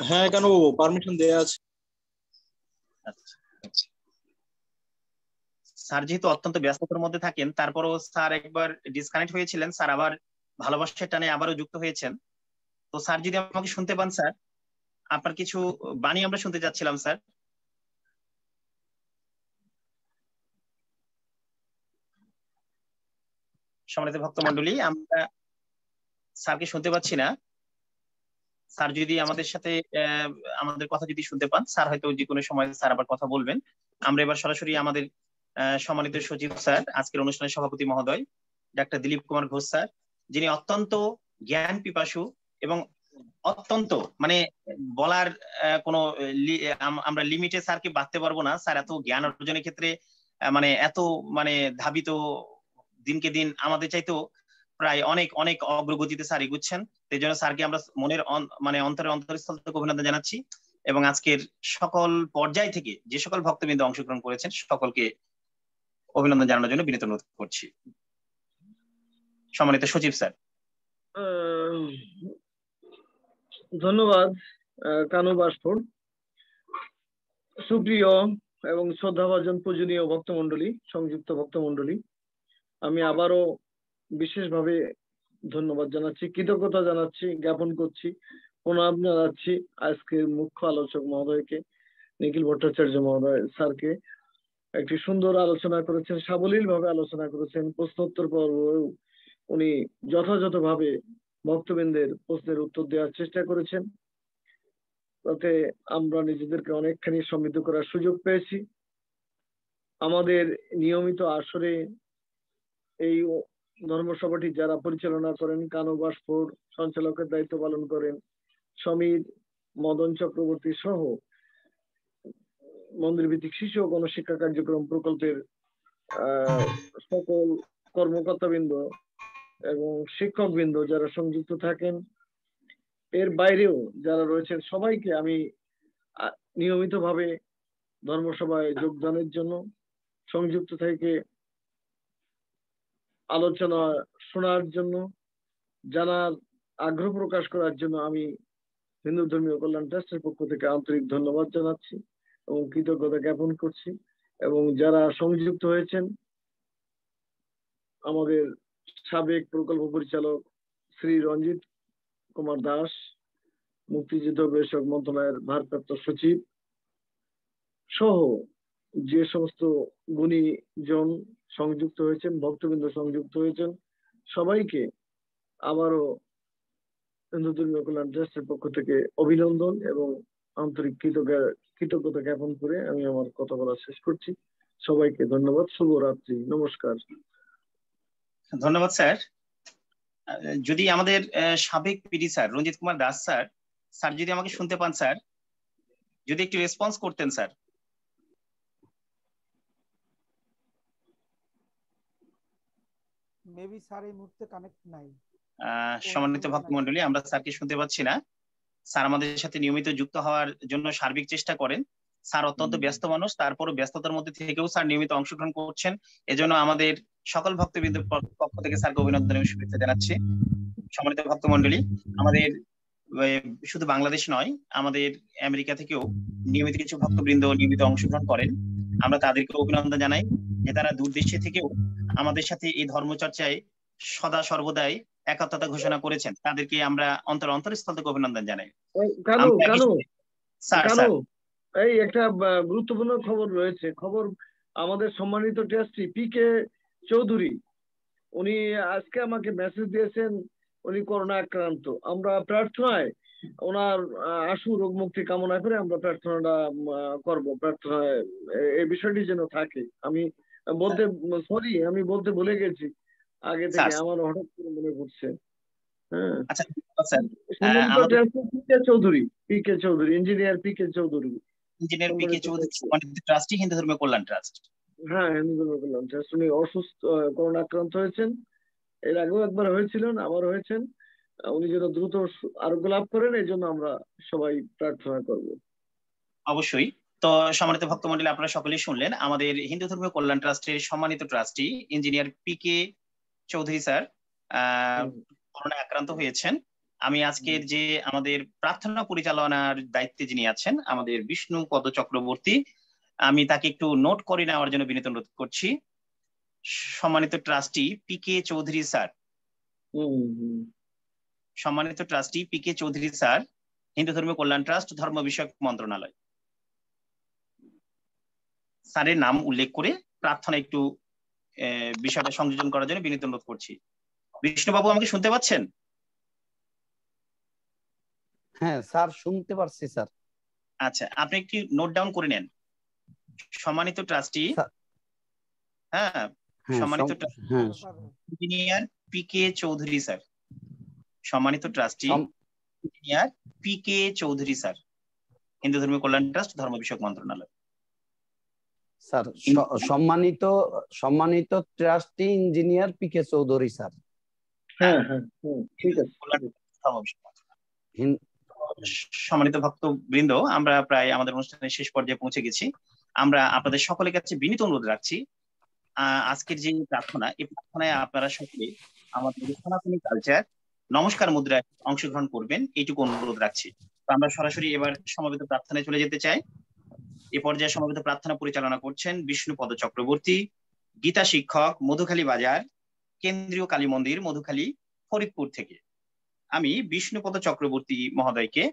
হ্যাঁ, কেন পারমিশন দেওয়া আছে। স্যার যেহেতু অত্যন্ত ব্যস্ততার মধ্যে থাকেন, তারপরও স্যার একবার ডিসকানেক্ট হয়েছিলেন, স্যার আবার ভালোবাসার টানে আবারও যুক্ত হয়েছেন। তো স্যার যদি আমাকে শুনতে পান স্যার, আপনার কিছু বাণী আমরা শুনতে চাচ্ছিলাম স্যার। সম্মানিত ভক্তমণ্ডলী, আমরা স্যারকে শুনতে পাচ্ছি না। স্যার যদি আমাদের সাথে আমাদের কথা যদি শুনতে পান, স্যার হয়তো যে কোনো সময় স্যার আবার কথা বলবেন। আমরা এবার সরাসরি আমাদের সম্মানিত সচিব স্যার, আজকের অনুষ্ঠানের সভাপতি মহোদয় ডাক্তার দিলীপ কুমার ঘোষ স্যার, যিনি অত্যন্ত জ্ঞান পিপাসু এবং অত্যন্ত মানে বলার কোনো আমরা লিমিটে স্যারকে বাঁধতে পারবো না। স্যার এত জ্ঞান অর্জনের ক্ষেত্রে মানে এত মানে ধাবিত, দিনকে দিন আমাদের চাইতেও প্রায় অনেক অনেক অগ্রগতিতে স্যার এগুচ্ছেন। এই জন্য স্যারকে আমরা মনের মানে অন্তরস্থল থেকে অভিনন্দন জানাচ্ছি এবং আজকের সকল পর্যায় থেকে যে সকল ভক্তবৃন্দ অংশগ্রহণ করেছেন সকলকে অভিনন্দন জানানোর জন্য বিনীত অনুরোধ করছি। সম্মানিত সচিব স্যার। ধন্যবাদ কানু বাসফোর্ড। সুপ্রিয় এবং শ্রদ্ধাভাজন পূজনীয় ভক্তমণ্ডলী, সংযুক্ত ভক্তমণ্ডলী, আমি আবারও বিশেষভাবে ধন্যবাদ জানাচ্ছি, কৃতজ্ঞতা জানাচ্ছি, জ্ঞাপন করছি, প্রণাম জানাচ্ছি আজকের মুখ্য আলোচক মহোদয়কে, নিখিল ভট্টাচার্য মহোদয় স্যারকে। একটি সুন্দর আলোচনা করেছেন, সাবলীল ভাবে আলোচনা করেছেন, প্রশ্নোত্তর পর্ব উনি যথাযথভাবে ভক্তবৃন্দের প্রশ্নের উত্তর দেওয়ার চেষ্টা করেছেন, তাতে আমরা নিজেদেরকে অনেকখানি সমৃদ্ধ করার সুযোগ পেয়েছি। আমাদের নিয়মিত আসরে এই ধর্মসভাটি যারা পরিচালনা করেন, কানু বাসফোর্ড সঞ্চালকের দায়িত্ব পালন করেন, সমীর, মদন চক্রবর্তী সহ মন্দির ভিত্তিক শিশু ও গণশিক্ষা কার্যক্রম প্রকল্পের সকল কর্মকর্তাবৃন্দ এবং শিক্ষকবৃন্দ যারা সংযুক্ত থাকেন, এর বাইরেও যারা রয়েছেন সবাইকে আমি নিয়মিতভাবে ধর্মসভায় যোগদানের জন্য, সংযুক্ত থেকে আলোচনা শোনার জন্য, জানার আগ্রহ প্রকাশ করার জন্য আমি হিন্দু ধর্মীয় কল্যাণ ট্রাস্টের পক্ষ থেকে আন্তরিক ধন্যবাদ জানাচ্ছি এবং কৃতজ্ঞতা জ্ঞাপন করছি। এবং যারা সংযুক্ত হয়েছেন, আমাদের সাবেক প্রকল্প পরিচালক শ্রী রঞ্জিত কুমার দাস, মুক্তিযুদ্ধ বিষয়ক মন্ত্রণালয়ের ভারপ্রাপ্ত সচিব সহ যে সমস্ত গুণীজন সংযুক্ত হয়েছেন, ভক্তবৃন্দ সংযুক্ত হয়েছেন, সবাইকে আবারও হিন্দু ধর্মীয় কল্যাণ ট্রাস্টের পক্ষ থেকে অভিনন্দন এবং আন্তরিক কৃতজ্ঞতা জ্ঞাপন করে আমি আমার কথা বলা শেষ করছি। সবাইকে ধন্যবাদ, শুভরাত্রি, নমস্কার। ধন্যবাদ স্যার। যদি আমাদের সাবেক PD sir Ranjit Kumar Das sir, sir যদি আমাকে শুনতে পান স্যার, যদি একটু রেসপন্স করতেন স্যার। মেবি স্যার এই মুহূর্তে কানেক্ট নাই। সম্মানিত ভক্তমণ্ডলী, আমরা স্যারকে শুনতে পাচ্ছি না। স্যার আমাদের সাথে নিয়মিত যুক্ত হওয়ার জন্য সার্বিক চেষ্টা করেন। স্যার অত্যন্ত ব্যস্ত মানুষ, তারপরও ব্যস্ততার মধ্যে থেকেও স্যার নিয়মিত অংশগ্রহণ করছেন। এজন্য আমাদের সকল ভক্তবৃন্দের পক্ষ থেকে স্যারকে অভিনন্দন এবং শুভেচ্ছা জানাচ্ছি। সম্মানিত ভক্তমণ্ডলী, আমাদের শুধু বাংলাদেশ নয়, আমাদের আমেরিকা থেকেও নিয়মিত কিছু ভক্তবৃন্দ নিয়মিত অংশগ্রহণ করেন। আমরা তাদেরকে অভিনন্দন জানাই যে তারা দূর দেশে থেকেও আমাদের সাথে এই ধর্মচর্চায় সদা সর্বদাই একাত্মতা ঘোষণা করেছেন। তাদেরকে আমরা অন্তরস্থল থেকে অভিনন্দন জানাই। এই একটা গুরুত্বপূর্ণ খবর রয়েছে, খবর আমাদের সম্মানিত ট্রাস্টি পি.কে. চৌধুরী, উনি আজকে আমাকে মেসেজ দিয়েছেন, উনি করোনা আক্রান্ত। আমরা প্রার্থনায় ওনার আশু রোগ মুক্তি কামনা করে আমরা প্রার্থনাটা করব, প্রার্থনায় এই বিষয়টি যেন থাকে। আমি বলতে ভুলে গেছি আগে থেকে, আমার হঠাৎ করে মনে পড়ছে। হ্যাঁ, Chowdhury, PK. Chowdhury, engineer PK. Chowdhury, trustee Hindu ধর্মীয় কল্যাণ ট্রাস্ট। হ্যাঁ, হিন্দু ধর্মীয় কল্যাণ ট্রাস্ট। উনি অসুস্থ, করোনা আক্রান্ত হয়েছেন, এর আগেও একবার হয়েছিলেন, আবার হয়েছেন। উনি যেন দ্রুত আরোগ্য লাভ করেন, এই জন্য আমরা সবাই প্রার্থনা করব। অবশ্যই। তো সম্মানিত ভক্তমণ্ডলী, আপনারা সকলেই শুনলেন আমাদের হিন্দু ধর্মীয় কল্যাণ ট্রাস্টের সম্মানিত trustee engineer PK. Chowdhury sir corona আক্রান্ত হয়েছেন। আমি আজকের যে আমাদের প্রার্থনা পরিচালনার দায়িত্বে যিনি আছেন আমাদের বিষ্ণু পদ চক্রবর্তী, আমি তাকে একটু নোট করে নেওয়ার জন্য বিনীত অনুরোধ করছি। সম্মানিত ট্রাস্টি পি.কে. চৌধুরী স্যার, সম্মানিত trustee PK. Chowdhury sir, Hindu ধর্মীয় কল্যাণ ট্রাস্ট, ধর্ম বিষয়ক মন্ত্রণালয়। স্যারের নাম উল্লেখ করে প্রার্থনা একটু বিষয়টা সংযোজন করার জন্য বিনীত অনুরোধ করছি। বিষ্ণুবাবু, আমাকে শুনতে পাচ্ছেন? হ্যাঁ স্যার, শুনতে পারছি স্যার। আচ্ছা, আপনি একটু নোট ডাউন করে নেন। সম্মানিত ট্রাস্টি, হ্যাঁ, সম্মানিত ইঞ্জিনিয়ার পি.কে. চৌধুরী স্যার, সম্মানিত trustee engineer PK. Chowdhury sir, Hindu ধর্মীয় কল্যাণ ট্রাস্ট, ধর্ম বিষয়ক মন্ত্রণালয়। স্যার, সম্মানিত trustee engineer PK. Chowdhury sir. হ্যাঁ হ্যাঁ ঠিক আছে। সম্মানিত ভক্তবৃন্দ, আমরা প্রায় আমাদের অনুষ্ঠানের শেষ পর্যায়ে পৌঁছে গেছি। আমরা আপনাদের সকলের কাছে বিনীত অনুরোধ রাখছি, আজকের যে প্রার্থনা, এই প্রার্থনায় আপনারা সকলে আমাদের সনাতনী কালচার নমস্কার মুদ্রায় অংশগ্রহণ করবেন, এইটুকু অনুরোধ রাখছি। তো আমরা সরাসরি এবার সমবেত প্রার্থনায় চলে যেতে চাই। এ পর্যায়ে সমবেত প্রার্থনা পরিচালনা করছেন বিষ্ণুপদ চক্রবর্তী, গীতা শিক্ষক, মধুখালী বাজার, কেন্দ্রীয় কালী মন্দির, মধুখালী, ফরিদপুর থেকে। আমি বিষ্ণুপদ চক্রবর্তী মহোদয়কে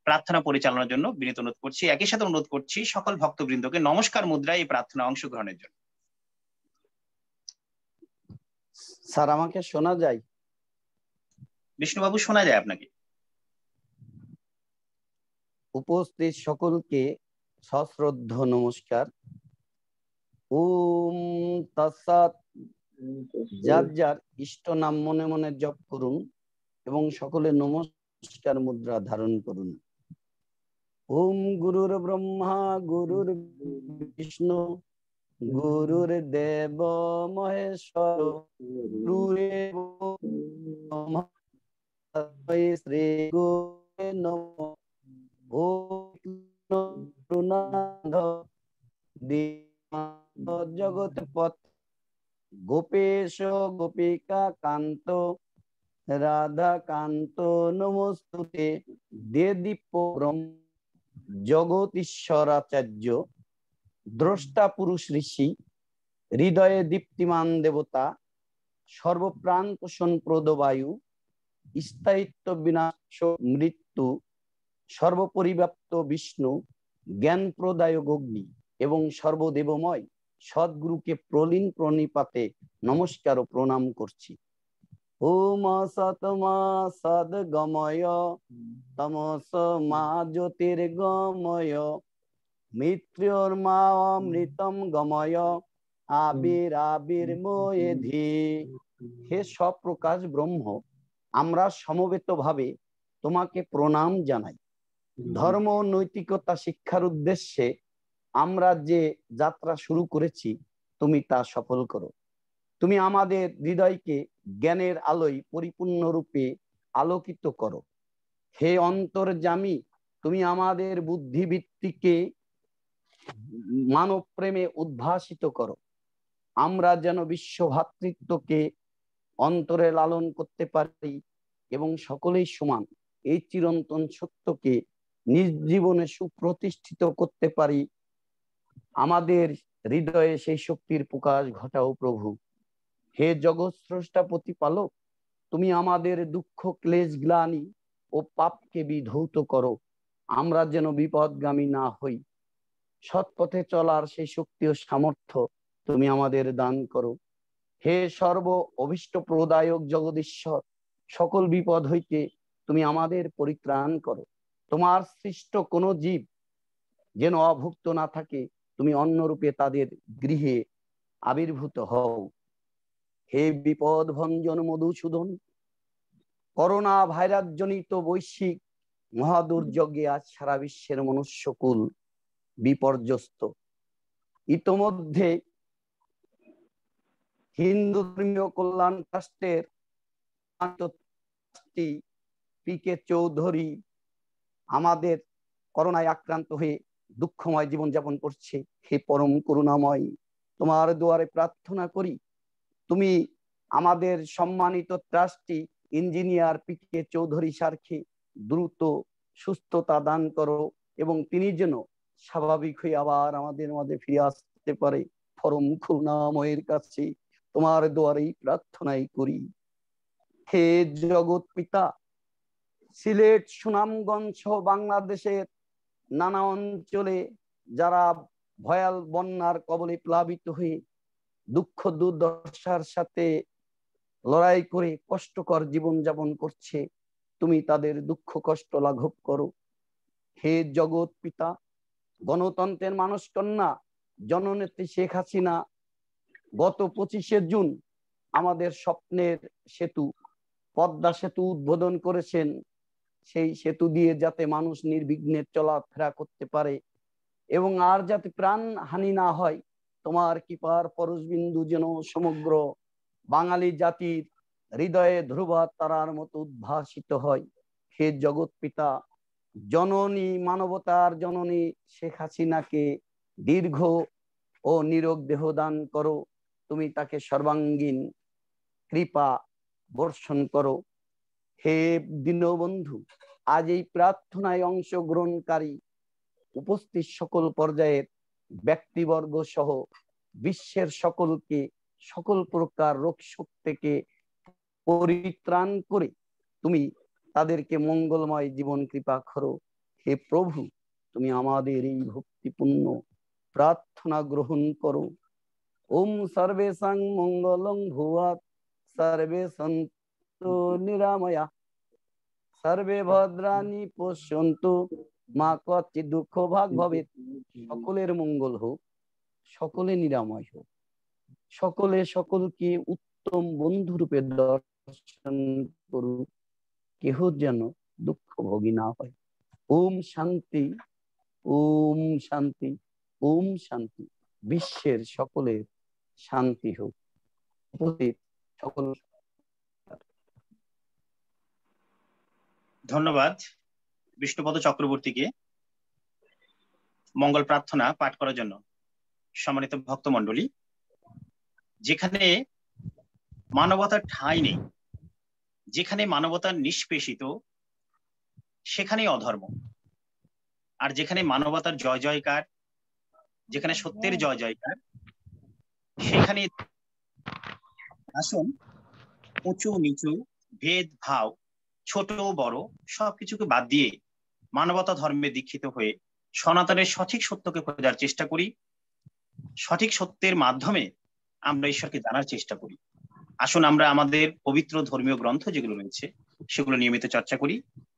প্রার্থনা পরিচালনার জন্য বিনীত অনুরোধ করছি। একই সাথে অনুরোধ করছি সকল ভক্তবৃন্দকে নমস্কার মুদ্রায় এই প্রার্থনা অংশগ্রহণের জন্য। স্যার আমাকে শোনা যায়? বিষ্ণুবাবু শোনা যায় আপনাকে। উপস্থিত সকলকে সশ্রদ্ধ নমস্কার। ওম তৎসৎ। যার যার ইষ্ট নাম মনে মনে জপ করুন এবং সকলে নমস্কার মুদ্রা ধারণ করুন। ওম গুরুর ব্রহ্মা গুরুর বিষ্ণু গুরুর দেব মহেশ্বর গুরুরেব ব্রহ্মা শ্রী গুরুবে নমঃ। জগৎ পথ গোপেশ গোপিকা কান্ত রাধা কান্ত নমস্তুতে। দেদীপ্য ব্রহ্ম জগৎ ঈশ্বরাচার্য দ্রষ্টা পুরুষ ঋষি হৃদয়ে দীপ্তিমান দেবতা সর্বপ্রাণ পোষণ প্রদবায়ু স্থায়িত্ব বিনাশ মৃত্যু সর্বপরিব্যাপ্ত বিষ্ণু জ্ঞান প্রদায়ক অগ্নি এবং সর্বদেবময় সদ্গুরুকে প্রলীন প্রণিপাতে নমস্কার ও প্রণাম করছি। ওম সতমা সদ্গময় তমস মা জ্যোতির্গময় মিত্র্যর্মা অমৃতম গময় আবির আবির্ময়ে ধী। হে সপ্রকাশ ব্রহ্ম, আমরা সমবেত ভাবে তোমাকে প্রণাম জানাই। ধর্ম নৈতিকতা শিক্ষার উদ্দেশ্যে আমরা যে যাত্রা শুরু করেছি তুমি তা সফল করো। তুমি আমাদের হৃদয়কে জ্ঞানের আলোয় পরিপূর্ণরূপে আলোকিত করো। হে অন্তর্যামী, তুমি আমাদের বুদ্ধিবৃত্তিকে মানব প্রেমে উদ্ভাসিত করো। আমরা যেন বিশ্ব ভ্রাতৃত্বকে অন্তরে লালন করতে পারি এবং সকলেই সমান এই চিরন্তন সত্যকে নিজ জীবনে সুপ্রতিষ্ঠিত করতে পারি। আমাদের হৃদয়ে সেই শক্তির প্রকাশ ঘটাও প্রভু। হে জগৎ স্রষ্টা প্রতিপালক, তুমি আমাদের দুঃখ ক্লেশ গ্লানি ও পাপকে বিধৌত করো। আমরা যেন বিপদগামী না হই। সৎ পথে চলার সেই শক্তি ও সামর্থ্য তুমি আমাদের দান করো। হে সর্ব অভীষ্ট প্রদায়ক জগদীশ্বর, সকল বিপদ হইতে তুমি আমাদের পরিত্রাণ করো। তোমার সৃষ্ট কোন জীব যেন অভুক্ত না থাকে, তুমি অন্যরূপে তাদের গৃহে আবির্ভূত হও। হে বিপদ ভঞ্জন মধুসূদন, করোনা ভাইরাস জনিত বৈশ্বিক মহাদুর্যোগে আজ সারা বিশ্বের মনুষ্যকুল বিপর্যস্ত। ইতোমধ্যে হিন্দু ধর্মীয় কল্যাণ ট্রাস্টের পি.কে. চৌধুরী আমাদের করোনায় আক্রান্ত হয়ে দুঃখময় জীবনযাপন করছে। হে পরম করুণাময়, তোমার দুয়ারে প্রার্থনা করি তুমি আমাদের সম্মানিত ট্রাস্টি ইঞ্জিনিয়ার পি.কে. চৌধুরী স্যারকে দ্রুত সুস্থতা দান করো এবং তিনি যেন স্বাভাবিক হয়ে আবার আমাদের মাঝে ফিরে আসতে পারে। পরম করুণাময়ের কাছে তোমার দুয়ারেই প্রার্থনাই করি। হে জগৎ পিতা, সিলেট, সুনামগঞ্জ সহ বাংলাদেশের নানা অঞ্চলে যারা ভয়াল বন্যার কবলে প্লাবিত হয়ে দুঃখ দুর্দশার সাথে লড়াই করে কষ্টকর জীবনযাপন করছে, তুমি তাদের দুঃখ কষ্ট লাঘব করো। হে জগৎ পিতা, গণতন্ত্রের মানুষ কন্যা জননেত্রী শেখ হাসিনা গত 25শে জুন আমাদের স্বপ্নের সেতু পদ্মা সেতু উদ্বোধন করেছেন। সেই সেতু দিয়ে যাতে মানুষ নির্বিঘ্নে চলাফেরা করতে পারে এবং আর যাতে প্রাণ হানি না হয়, তোমার কৃপার পরশবিন্দু যেন সমগ্র বাঙালি জাতির হৃদয়ে ধ্রুব তারার মতো উদ্ভাসিত হয়। হে জগৎ পিতা, জননী, মানবতার জননী শেখ হাসিনাকে দীর্ঘ ও নিরোগ দেহ দান করো। তুমি তাকে সর্বাঙ্গীন কৃপা বর্ষণ করো। হে দীনবন্ধু, আজ এই প্রার্থনায় অংশগ্রহণকারী উপস্থিত সকল পর্যায়ের ব্যক্তিবর্গ সহ বিশ্বের সকলকে সকল প্রকার রোগ শোক থেকে পরিত্রাণ করে তুমি তাদেরকে মঙ্গলময় জীবন কৃপা করো। হে প্রভু, তুমি আমাদের এই ভক্তিপূর্ণ প্রার্থনা গ্রহণ করো। ওম সর্বেষাং মঙ্গলং ভুয়াৎ, সর্বে সন্তু নিরাময়া, সর্বে ভদ্রাণি পশ্যন্তু, মা কচ্চিৎ দুঃখ ভাগ ভবেৎ। সকলের মঙ্গল হোক, সকলে নিরাময় হোক, সকলে সকলকে উত্তম বন্ধু রূপে দর্শন করুক, কেহ যেন দুঃখ ভোগী না হয়। ওম শান্তি, ওম শান্তি, ওম শান্তি। বিশ্বের সকলের শান্তি হোক। উপস্থিত সকল ধন্যবাদ বিষ্ণুপদ চক্রবর্তীকে মঙ্গল প্রার্থনা পাঠ করার জন্য। সম্মানিত ভক্তমণ্ডলী, যেখানে মানবতার ঠাঁই নেই, যেখানে মানবতার নিষ্পেষিত, সেখানে অধর্ম। আর যেখানে মানবতার জয় জয়কার, যেখানে সত্যের জয় জয়কার, সেখানে আসুন উঁচু নিচু ভেদ ভাব, ছোট বড় সবকিছুকে বাদ দিয়ে মানবতা ধর্মে দীক্ষিত হয়ে সনাতনের সঠিক সত্যকে খোঁজার চেষ্টা করি। সঠিক সত্যের মাধ্যমে আমরা ঈশ্বরকে জানার চেষ্টা করি। আসুন আমরা আমাদের পবিত্র ধর্মীয় গ্রন্থ যেগুলো রয়েছে সেগুলো নিয়মিত চর্চা করি।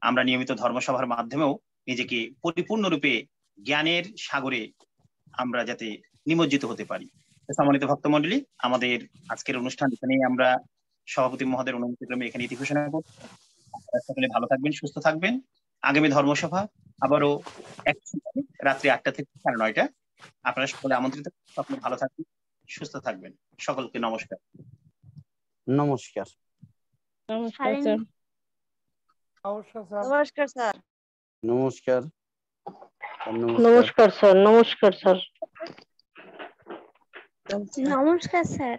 আমরা নিয়মিত ধর্মসভার মাধ্যমেও নিজেকে পরিপূর্ণরূপে জ্ঞানের সাগরে আমরা যাতে নিমজ্জিত হতে পারি। সম্মানিত ভক্তমণ্ডলী, আমাদের আজকের অনুষ্ঠান এখানেই আমরা সভাপতি মহোদয়ের অনুমতিক্রমে এখানে ইতি ঘোষণা করব। সকলে ভালো থাকবেন, সুস্থ থাকবেন। আগামী ধর্মসভা আবারও রাত্রি 8টা থেকে 9:30। আপনারা সকলে আমন্ত্রিত। সকলে ভালো থাকবেন, সুস্থ থাকবেন। সকলকে নমস্কার। নমস্কার। নমস্কার স্যার। নমস্কার স্যার। নমস্কার। নমস্কার স্যার। নমস্কার স্যার। নমস্কার স্যার।